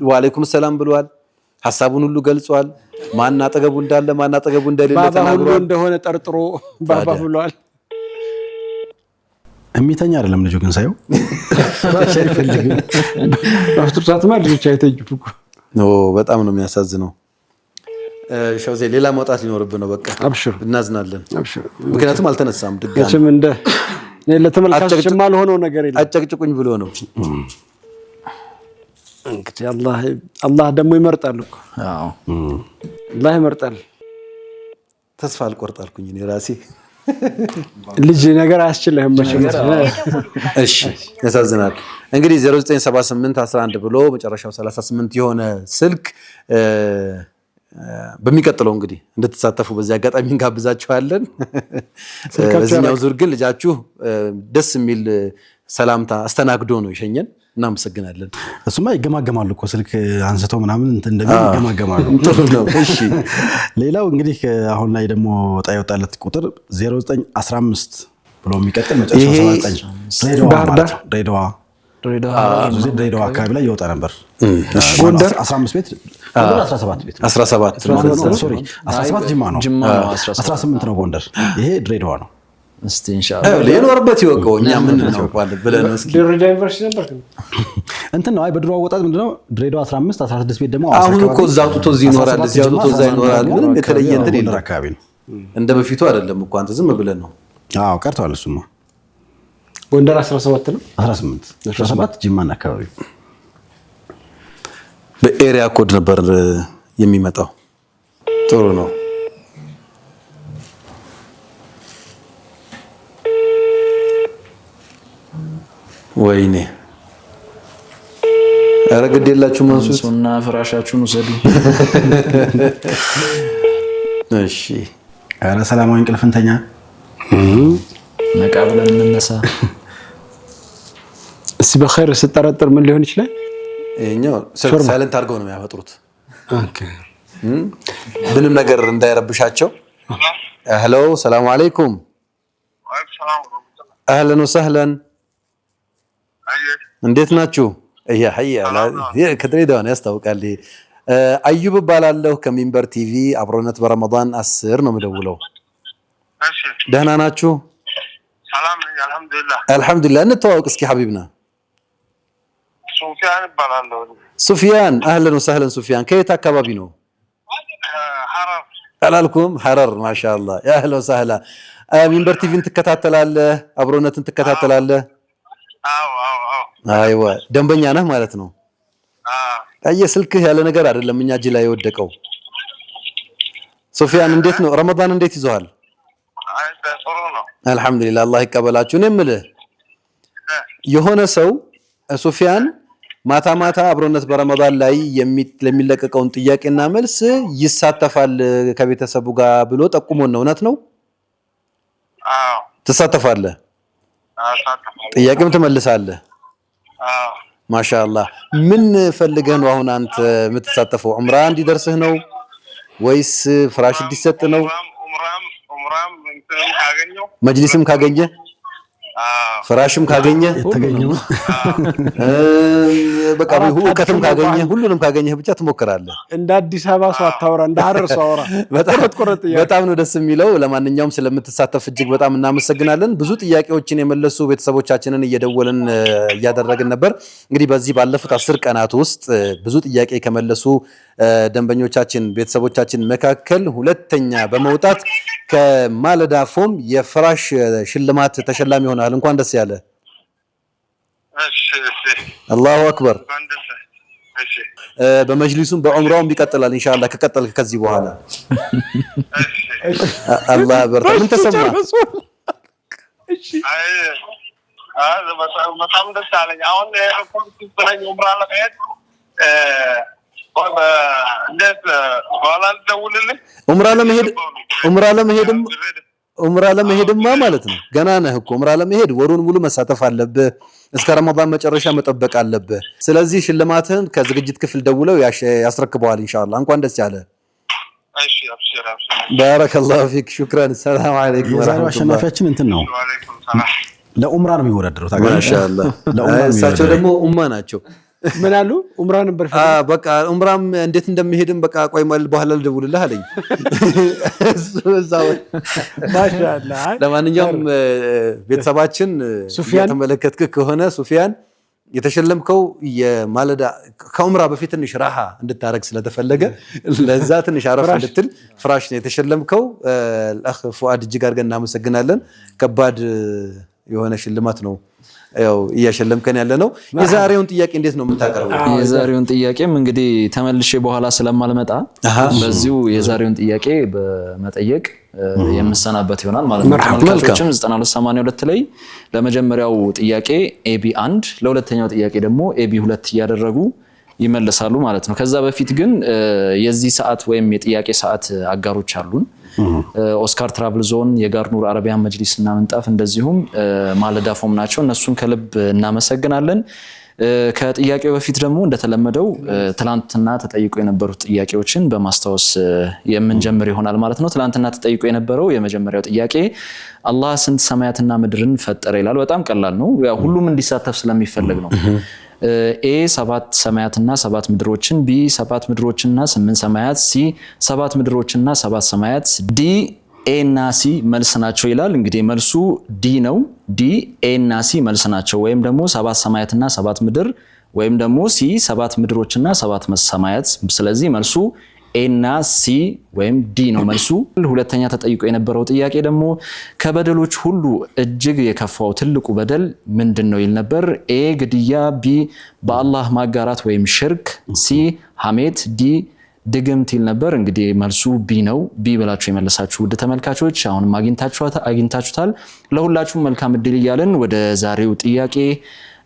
Speaker 4: ወአለይኩም ሰላም ብሏል። ሐሳቡን ሁሉ ገልጿል። ማን አጠገቡ እንዳለ ማን አጠገቡ እንደሌለ ተናግሯል።
Speaker 3: ባባ እንደሆነ ጠርጥሮ ባባ ብሏል።
Speaker 5: የሚተኛ አይደለም ልጁ ግን ሳይው
Speaker 3: በፍጡር ሰዓትማ ልጆች አይተኙም እኮ።
Speaker 4: በጣም ነው የሚያሳዝነው። ሸውዜ ሌላ መውጣት ሊኖርብን ነው። በቃ
Speaker 3: አብሽር
Speaker 4: እናዝናለን።
Speaker 3: አብሽር።
Speaker 4: ምክንያቱም አልተነሳም ድጋሚ
Speaker 3: እችም እንደ ለተመልካቾች የማልሆነው ነገር የለም።
Speaker 4: አጨቅጭቁኝ ብሎ ነው
Speaker 3: እንግዲህ አላህ ደግሞ ይመርጣል እኮ።
Speaker 6: አዎ
Speaker 3: አላህ ይመርጣል።
Speaker 4: ተስፋ አልቆርጣልኩኝ እኔ ራሴ
Speaker 3: ልጅ ነገር አያስችልህም መቼም።
Speaker 4: እሺ ያሳዝናል። እንግዲህ 0978 11 ብሎ መጨረሻው 38 የሆነ ስልክ በሚቀጥለው እንግዲህ እንድትሳተፉ በዚህ አጋጣሚ እንጋብዛችኋለን። በዚህኛው ዙር ግን ልጃችሁ ደስ የሚል ሰላምታ አስተናግዶ ነው የሸኘን። እናመሰግናለን።
Speaker 5: እሱማ ይገማገማሉ እኮ ስልክ አንስተው ምናምን እንደምን ይገማገማሉ።
Speaker 4: እሺ
Speaker 5: ሌላው እንግዲህ አሁን ላይ ደግሞ ወጣ የወጣለት ቁጥር 0915 ብሎ የሚቀጥል መጨረሻው 79 ድሬዳዋ አካባቢ ላይ ይወጣ ነበር። ጎንደር 15 ቤት 17 ቤት 17 ጅማ ነው 18 ነው ጎንደር። ይሄ ድሬዳዋ ነው።
Speaker 6: እስቲ ኢንሻአላህ
Speaker 4: የኖርበት ይወቀው እኛ ምን ነው ብለን እስኪ
Speaker 3: ድሬዳዋ ዩኒቨርሲቲ ነበር
Speaker 5: እንትን ነው። አይ በድሮ አወጣጥ ምንድነው ድሬዳዋ 15 16 ቤት ደግሞ
Speaker 4: አሁን እኮ እዛ አውጥቶ እዚህ ይኖራል፣ እዚህ አውጥቶ እዛ ይኖራል። ምንም የተለየ እንትን የለም።
Speaker 5: አካባቢ ነው
Speaker 4: እንደ በፊቱ አይደለም እኮ አንተ ዝም ብለን ነው።
Speaker 5: አዎ ቀርቷል። እሱማ
Speaker 3: ጎንደር 17 ነው
Speaker 5: 17 ጅማና አካባቢ
Speaker 4: በኤሪያ ኮድ ነበር የሚመጣው። ጥሩ ነው። ወይኔ ኧረ ግድ የላችሁ መንሱት
Speaker 6: እና ፍራሻችሁን ውሰዱ።
Speaker 4: እሺ
Speaker 5: ኧረ ሰላማዊ እንቅልፍ እንተኛ።
Speaker 6: ነቃ ብለን እንነሳ።
Speaker 3: እስቲ በኸይር ስጠረጥር ምን ሊሆን ይችላል?
Speaker 4: እኛው ሳይለንት አድርገው ነው የሚያፈጥሩት።
Speaker 3: ኦኬ
Speaker 4: ምንም ነገር እንዳይረብሻቸው። ሄሎ ሰላም አለይኩም። አህለን ወሰህለን እንዴት ናችሁ? ከድሬዳዋ ነው ያስታውቃል። አዩብ እባላለሁ ከሚንበር ቲቪ አብሮነት በረመዳን 10 ነው የምደውለው። ደህና ናችሁ?
Speaker 8: ሰላም ነኝ አልহামዱሊላህ።
Speaker 4: አልহামዱሊላህ። እንተዋወቅ እስኪ ሐቢብና።
Speaker 8: ሱፊያን እባላለሁ።
Speaker 4: ሱፊያን አህለን ወሰህለን። ሱፊያን ከየት አካባቢ ነው?
Speaker 8: ሐረር
Speaker 4: አላልኩም? ሐረር ማሻአላህ። ያ አህለን ወሰህለን። ሚንበር ቲቪን ትከታተላለህ? አብሮነትን ትከታተላለህ?
Speaker 8: አዎ
Speaker 4: አይዋ ደንበኛ ነህ ማለት ነው። አየህ ስልክህ ያለ ነገር አይደለም እኛ እጅ ላይ የወደቀው። ሶፊያን እንዴት ነው ረመዳን እንዴት ይዟል?
Speaker 8: አይ ጥሩ ነው
Speaker 4: አልহামዱሊላህ አላህ ይቀበላችሁ። እኔ የምልህ የሆነ ሰው ሶፊያን ማታ ማታ አብሮነት በረመዳን ላይ ለሚለቀቀውን ጥያቄና መልስ ይሳተፋል ከቤተሰቡ ጋር ብሎ ጠቁሞን ነው። እውነት ነው?
Speaker 8: አዎ
Speaker 4: ትሳተፋለህ? ጥያቄም ትመልሳለህ? አዎ ማሻአላህ። ምን ፈልገህ ነው አሁን አንተ የምትሳተፈው? ዑምራ እንዲደርስህ ነው ወይስ ፍራሽ እንዲሰጥ ነው?
Speaker 8: ዑምራም እንትን ካገኘው
Speaker 4: መጅሊስም ካገኘ ፍራሽም ካገኘ
Speaker 5: የተገኘው
Speaker 4: በቃ ሁሉንም ካገኘ ሁሉንም ካገኘህ ብቻ ትሞክራለህ።
Speaker 3: እንደ አዲስ አበባ ሰው አታወራ፣ እንደ ሐረር ሰው አወራ።
Speaker 4: በጣም ነው ደስ የሚለው። ለማንኛውም ስለምትሳተፍ እጅግ በጣም እናመሰግናለን። ብዙ ጥያቄዎችን የመለሱ ቤተሰቦቻችንን እየደወልን እያደረግን ነበር። እንግዲህ በዚህ ባለፉት 10 ቀናት ውስጥ ብዙ ጥያቄ ከመለሱ ደንበኞቻችን ቤተሰቦቻችን መካከል ሁለተኛ በመውጣት ከማለዳ ፎም የፍራሽ ሽልማት ተሸላሚ ሆናል። እንኳን ደስ ያለ።
Speaker 8: እሺ
Speaker 4: አላሁ አክበር። እሺ በመጅሊሱም በዑምራውም ይቀጥላል ኢንሻአላህ ከቀጠልክ ከዚህ በኋላ። እሺ አላህ በርታ። ምን ተሰማ?
Speaker 8: እሺ አይ በጣም ደስ አለኝ። አሁን ኮንፊደንስ ዑምራ ለመሄድ
Speaker 4: ዑምራ ለመሄድማ ማለት ነው ገና ነህ እኮ። ዑምራ ለመሄድ ወሩን ሙሉ መሳተፍ አለብህ። እስከ ረመዳን መጨረሻ መጠበቅ አለብህ። ስለዚህ ሽልማትህን ከዝግጅት ክፍል ደውለው ያስረክበዋል ኢንሻአላህ። እንኳን ደስ ያለ።
Speaker 8: እሺ አብሽር
Speaker 4: ባረከላሁ ፊክ ሹክራን። ሰላም አለይኩም
Speaker 5: ወራህመቱላህ። አሸናፊያችን እንትን ነው ለዑምራ ነው የሚወዳደረው ታውቃለህ።
Speaker 4: ማሻአላህ እሳቸው ደግሞ ኡማ ናቸው።
Speaker 3: ምን አሉ? ዑምራ ነበር
Speaker 4: በቃ ዑምራም እንዴት እንደሚሄድም በቃ ቆይ ማለት በኋላ ልደውልልህ አለኝ። ማሻአላህ። ለማንኛውም ቤተሰባችን የተመለከትክ ከሆነ ሱፊያን የተሸለምከው የማለዳ ከዑምራ በፊት ትንሽ ራሃ እንድታረግ ስለተፈለገ ለዛ ትንሽ አረፍ እንድትል ፍራሽ ነው የተሸለምከው። አኽ ፉአድ እጅግ አድርገን እናመሰግናለን። ከባድ የሆነ ሽልማት ነው ያው እያሸለምከን ያለ ነው። የዛሬውን ጥያቄ እንዴት ነው የምታቀርበው?
Speaker 6: የዛሬውን ጥያቄም እንግዲህ ተመልሼ በኋላ ስለማልመጣ በዚሁ የዛሬውን ጥያቄ በመጠየቅ የምሰናበት ይሆናል ማለት ነው። ተመልካቾችም 9282 ላይ ለመጀመሪያው ጥያቄ ኤቢ 1 ለሁለተኛው ጥያቄ ደግሞ ኤቢ 2 እያደረጉ ይመለሳሉ ማለት ነው። ከዛ በፊት ግን የዚህ ሰዓት ወይም የጥያቄ ሰዓት አጋሮች አሉን። ኦስካር ትራቭል ዞን፣ የጋር ኑር አረቢያን መጅሊስ እና ምንጣፍ እንደዚሁም ማለዳ ፎም ናቸው። እነሱን ከልብ እናመሰግናለን። ከጥያቄው በፊት ደግሞ እንደተለመደው ትላንትና ተጠይቆ የነበሩት ጥያቄዎችን በማስታወስ የምንጀምር ይሆናል ማለት ነው። ትላንትና ተጠይቆ የነበረው የመጀመሪያው ጥያቄ አላህ ስንት ሰማያትና ምድርን ፈጠረ ይላል። በጣም ቀላል ነው። ሁሉም እንዲሳተፍ ስለሚፈልግ ነው። ኤ 7 ሰማያትና 7 ምድሮችን፣ ቢ 7 ምድሮችና 8 ሰማያት፣ ሲ 7 ምድሮችና 7 ሰማያት፣ ዲ ኤ እና ሲ መልስ ናቸው ይላል። እንግዲህ መልሱ ዲ ነው። ዲ ኤ እና ሲ መልስ ናቸው። ወይም ደግሞ 7 ሰማያትና 7 ምድር ወይም ደግሞ ሲ 7 ምድሮችና 7 ሰማያት። ስለዚህ መልሱ ኤ እና ሲ ወይም ዲ ነው መልሱ። ሁለተኛ ተጠይቆ የነበረው ጥያቄ ደግሞ ከበደሎች ሁሉ እጅግ የከፋው ትልቁ በደል ምንድነው ይል ነበር። ኤ ግድያ፣ ቢ በአላህ ማጋራት ወይም ሽርክ፣ ሲ ሐሜት፣ ዲ ድግምት ይል ነበር። እንግዲህ መልሱ ቢ ነው። ቢ ብላችሁ የመለሳችሁ ውድ ተመልካቾች አሁንም አግኝታችሁታል። ለሁላችሁም መልካም እድል እያልን ወደ ዛሬው ጥያቄ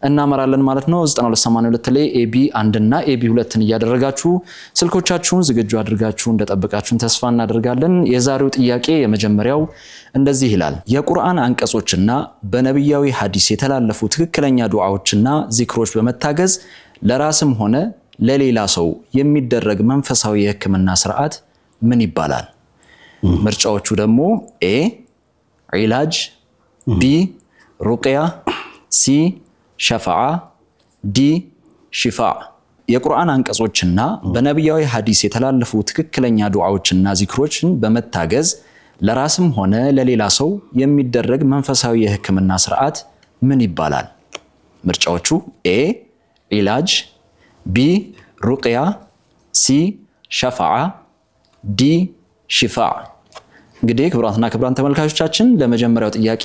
Speaker 6: እናመራለን ማለት ነው። 9282 ላይ ኤቢ 1 እና ኤቢ 2ን እያደረጋችሁ ስልኮቻችሁን ዝግጁ አድርጋችሁ እንደጠበቃችሁን ተስፋ እናደርጋለን። የዛሬው ጥያቄ የመጀመሪያው እንደዚህ ይላል። የቁርአን አንቀጾችና በነብያዊ ሐዲስ የተላለፉ ትክክለኛ ዱዓዎችና ዚክሮች በመታገዝ ለራስም ሆነ ለሌላ ሰው የሚደረግ መንፈሳዊ የህክምና ስርዓት ምን ይባላል? ምርጫዎቹ ደግሞ ኤ ዒላጅ፣ ቢ ሩቅያ፣ ሲ ሸፋዓ፣ ዲ ሽፋዕ። የቁርአን አንቀጾችና በነብያዊ ሐዲስ የተላለፉ ትክክለኛ ዱዓዎችና ዚክሮችን በመታገዝ ለራስም ሆነ ለሌላ ሰው የሚደረግ መንፈሳዊ የህክምና ስርዓት ምን ይባላል? ምርጫዎቹ ኤ ዒላጅ፣ ቢ ሩቅያ፣ ሲ ሸፋዓ፣ ዲ ሽፋዕ። እንግዲህ ክቡራትና ክቡራን ተመልካቾቻችን ለመጀመሪያው ጥያቄ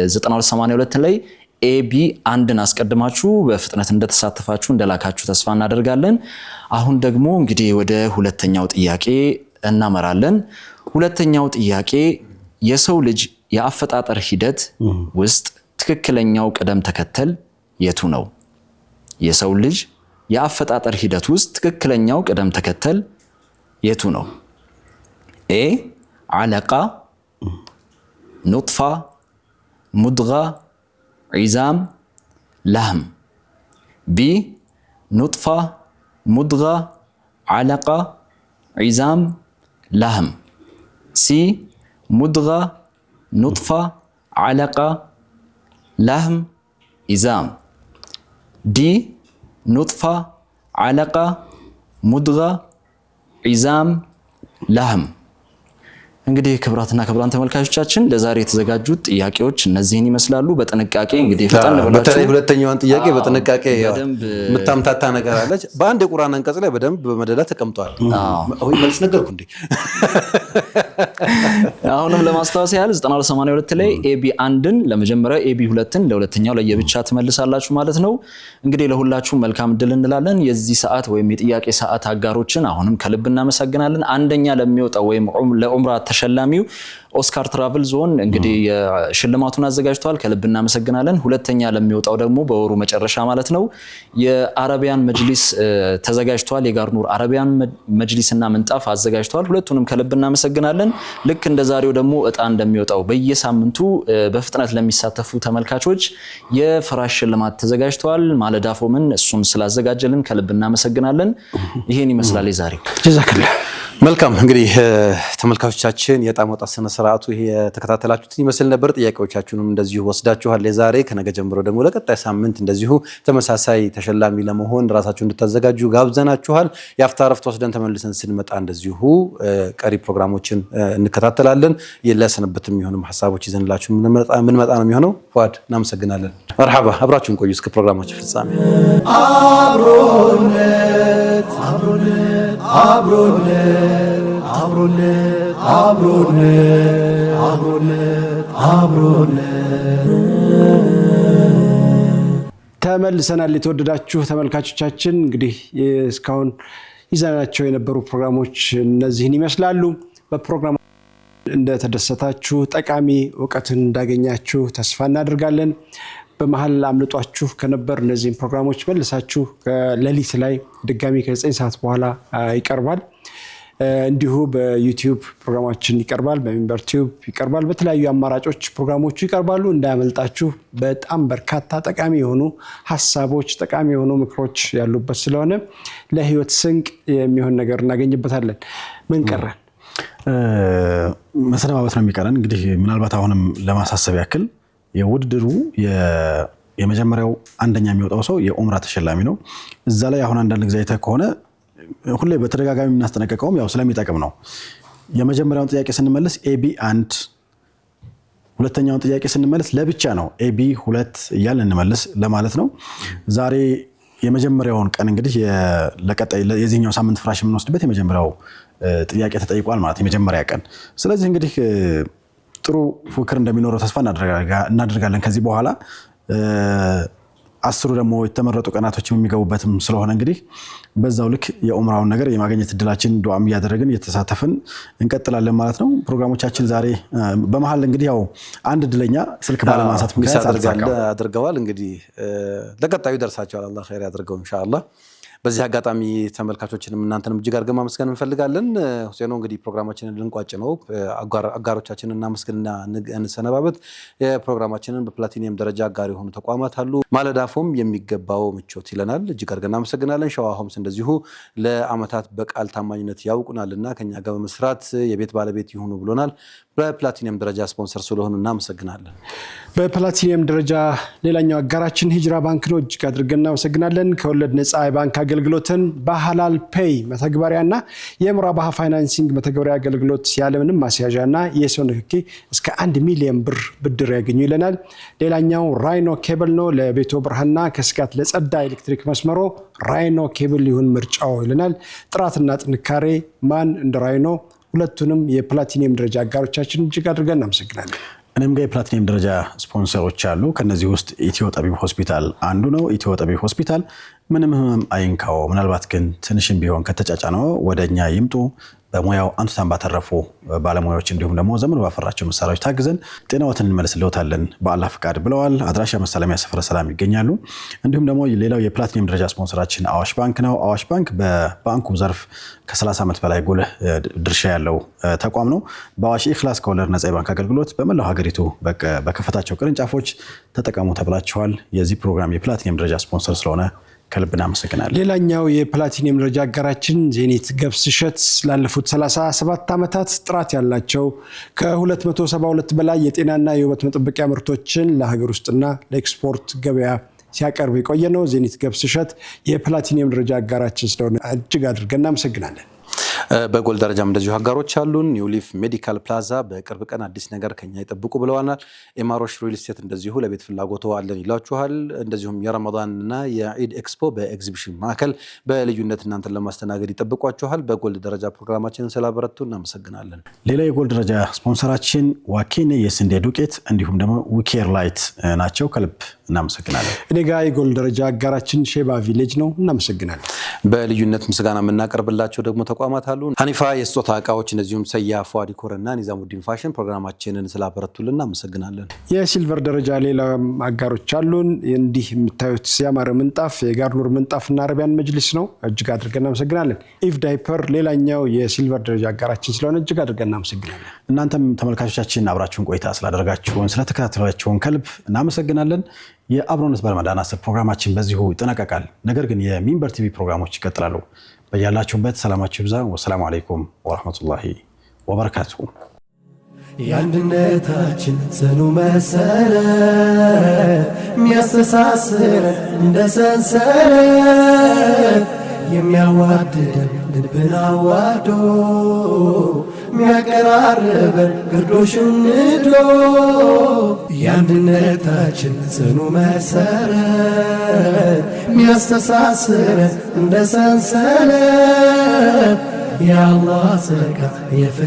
Speaker 6: 9282 ላይ ኤቢ 1ን አስቀድማችሁ በፍጥነት እንደተሳተፋችሁ እንደላካችሁ ተስፋ እናደርጋለን። አሁን ደግሞ እንግዲህ ወደ ሁለተኛው ጥያቄ እናመራለን። ሁለተኛው ጥያቄ የሰው ልጅ የአፈጣጠር ሂደት ውስጥ ትክክለኛው ቅደም ተከተል የቱ ነው? የሰው ልጅ የአፈጣጠር ሂደት ውስጥ ትክክለኛው ቅደም ተከተል የቱ ነው? ኤ ዓለቃ፣ ኑጥፋ፣ ሙድጋ፣ ዒዛም፣ ላህም። ቢ ኑጥፋ፣ ሙድጋ፣ ዓለቃ፣ ዒዛም፣ ላህም። ሲ ሙድጋ፣ ኑጥፋ፣ ዓለቃ፣ ላህም፣ ዒዛም። ዲ ኑጥፋ፣ ዓለቃ፣ ሙድጋ፣ ዒዛም፣ ላህም። እንግዲህ ክቡራትና ክቡራን ተመልካቾቻችን ለዛሬ የተዘጋጁት ጥያቄዎች እነዚህን ይመስላሉ። በጥንቃቄ እንግዲህ ፈጠን ብላችሁ
Speaker 4: በተለይ ሁለተኛዋን ጥያቄ በጥንቃቄ የምታምታታ ነገር አለች። በአንድ የቁርአን አንቀጽ ላይ በደንብ በመደዳ ተቀምጧል። አሁን መልስ ነገርኩ እንዴ?
Speaker 6: አሁንም ለማስታወስ ያህል 9282 ላይ ኤቢ 1ን ለመጀመሪያው ኤቢ 2ን ለሁለተኛው ለየብቻ ትመልሳላችሁ ማለት ነው። እንግዲህ ለሁላችሁም መልካም እድል እንላለን። የዚህ ሰዓት ወይም የጥያቄ ሰዓት አጋሮችን አሁንም ከልብ እናመሰግናለን። አንደኛ ለሚወጣው ወይም ለዑምራ ተሸላሚው ኦስካር ትራቭል ዞን እንግዲህ የሽልማቱን አዘጋጅቷል። ከልብ እናመሰግናለን። ሁለተኛ ለሚወጣው ደግሞ በወሩ መጨረሻ ማለት ነው የአረቢያን መጅሊስ ተዘጋጅቷል። የጋር ኑር አረቢያን መጅሊስና ምንጣፍ አዘጋጅቷል። ሁለቱንም ከልብ እናመሰግናለን። ልክ እንደ ዛሬው ደግሞ እጣ እንደሚወጣው በየሳምንቱ በፍጥነት ለሚሳተፉ ተመልካቾች የፍራሽ ሽልማት ተዘጋጅቷል። ማለዳ ፎምን እሱን ስላዘጋጀልን ከልብ እናመሰግናለን። ይሄን ይመስላል የዛሬው።
Speaker 4: መልካም እንግዲህ ተመልካቾቻችን የዕጣ ማውጣት ስነ ስርዓቱ ይሄ የተከታተላችሁት ይመስል ነበር። ጥያቄዎቻችሁንም እንደዚሁ ወስዳችኋል። የዛሬ ከነገ ጀምሮ ደግሞ ለቀጣይ ሳምንት እንደዚሁ ተመሳሳይ ተሸላሚ ለመሆን ራሳችሁ እንድታዘጋጁ ጋብዘናችኋል። የአፍታ ረፍት ወስደን ተመልሰን ስንመጣ እንደዚሁ ቀሪ ፕሮግራሞችን እንከታተላለን። ለስንብትም የሚሆኑ ሐሳቦች ይዘንላችሁ ምን መጣ ነው የሚሆነው። ፏድ እናመሰግናለን። መርሐባ አብራችሁን ቆዩ እስከ ፕሮግራማችን ፍጻሜ።
Speaker 2: አብሮነት አብሮነት አብሮነት አብሮነት አብሮነት አብሮነት አብሮነት።
Speaker 3: ተመልሰናል። የተወደዳችሁ ተመልካቾቻችን እንግዲህ እስካሁን ይዘናቸው የነበሩ ፕሮግራሞች እነዚህን ይመስላሉ። በፕሮግራሙ እንደተደሰታችሁ ጠቃሚ እውቀትን እንዳገኛችሁ ተስፋ እናደርጋለን። በመሃል አምልጧችሁ ከነበር እነዚህን ፕሮግራሞች መልሳችሁ ሌሊት ላይ ድጋሚ ከ9 ሰዓት በኋላ ይቀርባል። እንዲሁ በዩቲዩብ ፕሮግራማችን ይቀርባል፣ በሚንበር ቲዩብ ይቀርባል፣ በተለያዩ አማራጮች ፕሮግራሞቹ ይቀርባሉ። እንዳያመልጣችሁ። በጣም በርካታ ጠቃሚ የሆኑ ሐሳቦች፣ ጠቃሚ የሆኑ ምክሮች ያሉበት ስለሆነ ለህይወት ስንቅ የሚሆን ነገር እናገኝበታለን። ምን ቀረን?
Speaker 5: መሰነባበት ነው የሚቀረን። እንግዲህ ምናልባት አሁንም ለማሳሰብ ያክል የውድድሩ የመጀመሪያው አንደኛ የሚወጣው ሰው የኡምራ ተሸላሚ ነው። እዛ ላይ አሁን አንዳንድ ጊዜ አይተህ ከሆነ ሁሌ በተደጋጋሚ የምናስጠነቀቀውም ያው ስለሚጠቅም ነው። የመጀመሪያውን ጥያቄ ስንመልስ ኤቢ 1፣ ሁለተኛውን ጥያቄ ስንመልስ ለብቻ ነው ኤቢ 2 እያልን እንመልስ ለማለት ነው። ዛሬ የመጀመሪያውን ቀን እንግዲህ ለቀጣይ የዚህኛው ሳምንት ፍራሽ የምንወስድበት የመጀመሪያው ጥያቄ ተጠይቋል ማለት የመጀመሪያ ቀን። ስለዚህ እንግዲህ ጥሩ ፉክክር እንደሚኖረው ተስፋ እናደርጋለን። ከዚህ በኋላ 10 ደግሞ የተመረጡ ቀናቶችም የሚገቡበትም ስለሆነ እንግዲህ በዛው ልክ የኡምራውን ነገር የማግኘት እድላችን ዱዓም እያደረግን እየተሳተፍን እንቀጥላለን ማለት ነው። ፕሮግራሞቻችን ዛሬ በመሃል እንግዲህ ያው አንድ እድለኛ ስልክ ባለማንሳት ምክንያት
Speaker 4: አድርገዋል። እንግዲህ ለቀጣዩ ደርሳቸዋል። አላህ ኸይር ያድርገው ኢንሻአላህ። በዚህ አጋጣሚ ተመልካቾችንም እናንተንም እጅግ አድርገን ማመስገን እንፈልጋለን። ሁሴኖ እንግዲህ ፕሮግራማችንን ልንቋጭ ነው። አጋሮቻችንን እናመስግንና እንሰነባበት። የፕሮግራማችንን በፕላቲኒየም ደረጃ አጋር የሆኑ ተቋማት አሉ። ማለዳፎም የሚገባው ምቾት ይለናል። እጅግ አድርገን እናመሰግናለን። ሸዋ ሆምስ እንደዚሁ ለአመታት በቃል ታማኝነት ያውቁናልና ከኛ ጋር በመስራት የቤት ባለቤት ይሁኑ ብሎናል። በፕላቲኒየም ደረጃ ስፖንሰር ስለሆኑ እናመሰግናለን። በፕላቲኒየም ደረጃ ሌላኛው አጋራችን ሂጅራ ባንክ ነው። እጅግ አድርገን እናመሰግናለን። ከወለድ ነፃ የባንክ አገልግሎትን በሐላል ፔይ መተግበሪያና የሙራባሃ ፋይናንሲንግ መተግበሪያ አገልግሎት ያለምንም ማስያዣና የሰው ንክኪ እስከ 1 ሚሊዮን ብር ብድር ያገኙ ይለናል። ሌላኛው ራይኖ ኬብል ነው። ለቤቶ ብርሃንና ከስጋት ለጸዳ ኤሌክትሪክ መስመሮ ራይኖ ኬብል ይሁን ምርጫው ይለናል። ጥራትና ጥንካሬ ማን እንደ ራይኖ። ሁለቱንም የፕላቲኒየም ደረጃ አጋሮቻችን እጅግ አድርገን እናመሰግናለን።
Speaker 5: እኔም ጋር የፕላቲኒየም ደረጃ ስፖንሰሮች አሉ። ከነዚህ ውስጥ ኢትዮ ጠቢብ ሆስፒታል አንዱ ነው። ኢትዮ ጠቢብ ሆስፒታል ምንም ህመም አይንካው፣ ምናልባት ግን ትንሽም ቢሆን ከተጫጫነው ወደኛ ይምጡ። በሙያው አንቱታን ባተረፉ ባለሙያዎች እንዲሁም ደግሞ ዘመኑ ባፈራቸው መሳሪያዎች ታግዘን ጤናዎትን እንመልስልዎታለን በአላህ ፍቃድ ብለዋል። አድራሻ መሳለሚያ ሰፈረ ሰላም ይገኛሉ። እንዲሁም ደግሞ ሌላው የፕላቲኒየም ደረጃ ስፖንሰራችን አዋሽ ባንክ ነው። አዋሽ ባንክ በባንኩ ዘርፍ ከ30 ዓመት በላይ ጉልህ ድርሻ ያለው ተቋም ነው። በአዋሽ ኢኽላስ ከወለድ ነፃ የባንክ አገልግሎት በመላው ሀገሪቱ በከፈታቸው ቅርንጫፎች ተጠቀሙ ተብላችኋል። የዚህ ፕሮግራም የፕላቲኒየም ደረጃ ስፖንሰር ስለሆነ ከልብ እናመሰግናለን። ሌላኛው የፕላቲኒየም ደረጃ አጋራችን ዜኒት ገብስ እሸት ላለፉት 37 ዓመታት ጥራት ያላቸው ከ272 በላይ የጤናና የውበት መጠበቂያ ምርቶችን ለሀገር ውስጥና ለኤክስፖርት ገበያ ሲያቀርብ የቆየ ነው። ዜኒት ገብስ እሸት የፕላቲኒየም ደረጃ አጋራችን ስለሆነ እጅግ አድርገን እናመሰግናለን።
Speaker 4: በጎል ደረጃም እንደዚሁ አጋሮች አሉን። ኒውሊፍ ሜዲካል ፕላዛ በቅርብ ቀን አዲስ ነገር ከኛ ይጠብቁ ብለዋናል። ኤማሮሽ ሪል ስቴት እንደዚሁ ለቤት ፍላጎቶ አለን ይላችኋል። እንደዚሁም የረመዳንና የኢድ ኤክስፖ በኤግዚቢሽን ማዕከል በልዩነት እናንተን ለማስተናገድ ይጠብቋችኋል። በጎል ደረጃ ፕሮግራማችንን ስላበረቱ እናመሰግናለን።
Speaker 5: ሌላ የጎል ደረጃ ስፖንሰራችን ዋኬኔ የስንዴ ዱቄት እንዲሁም ደግሞ ዊኬር ላይት ናቸው። ከልብ እናመሰግናለን።
Speaker 3: እኔ ጋር የጎል ደረጃ አጋራችን ሼባ ቪሌጅ ነው። እናመሰግናለን።
Speaker 4: በልዩነት ምስጋና የምናቀርብላቸው ደግሞ ተቋማት አሉ። ሀኒፋ የስጦታ እቃዎች እንደዚሁም ሰያፏ ዲኮርና ኒዛሙዲን ፋሽን ፕሮግራማችንን ስላበረቱልን እናመሰግናለን።
Speaker 3: የሲልቨር ደረጃ ሌላ አጋሮች አሉን። እንዲህ የምታዩት ያማረ ምንጣፍ የጋርኑር ምንጣፍና አረቢያን መጅሊስ ነው። እጅግ አድርገን እናመሰግናለን። ኢፍ ዳይፐር ሌላኛው የሲልቨር ደረጃ አጋራችን ስለሆነ እጅግ አድርገን እናመሰግናለን።
Speaker 5: እናንተም ተመልካቾቻችን አብራችሁን ቆይታ ስላደረጋችሁን ስለተከታተላችሁን ከልብ እናመሰግናለን። የአብሮነት በረመዳን 10 ፕሮግራማችን በዚሁ ይጠናቀቃል። ነገር ግን የሚንበር ቲቪ ፕሮግራሞች ይቀጥላሉ። በያላችሁበት ሰላማችሁ ይብዛ። ወሰላሙ አለይኩም ወራህመቱላሂ ወበረካቱሁ።
Speaker 2: የአንድነታችን ጽኑ መሰረት የሚያስተሳስረን እንደ ሰንሰለት የሚያዋድደን ልብን አዋዶ የሚያቀራርበን ግርዶሽን ንዶ የአንድነታችን ጽኑ መሰረት የሚያስተሳስረን እንደ ሰንሰለት የአላህ ጸጋ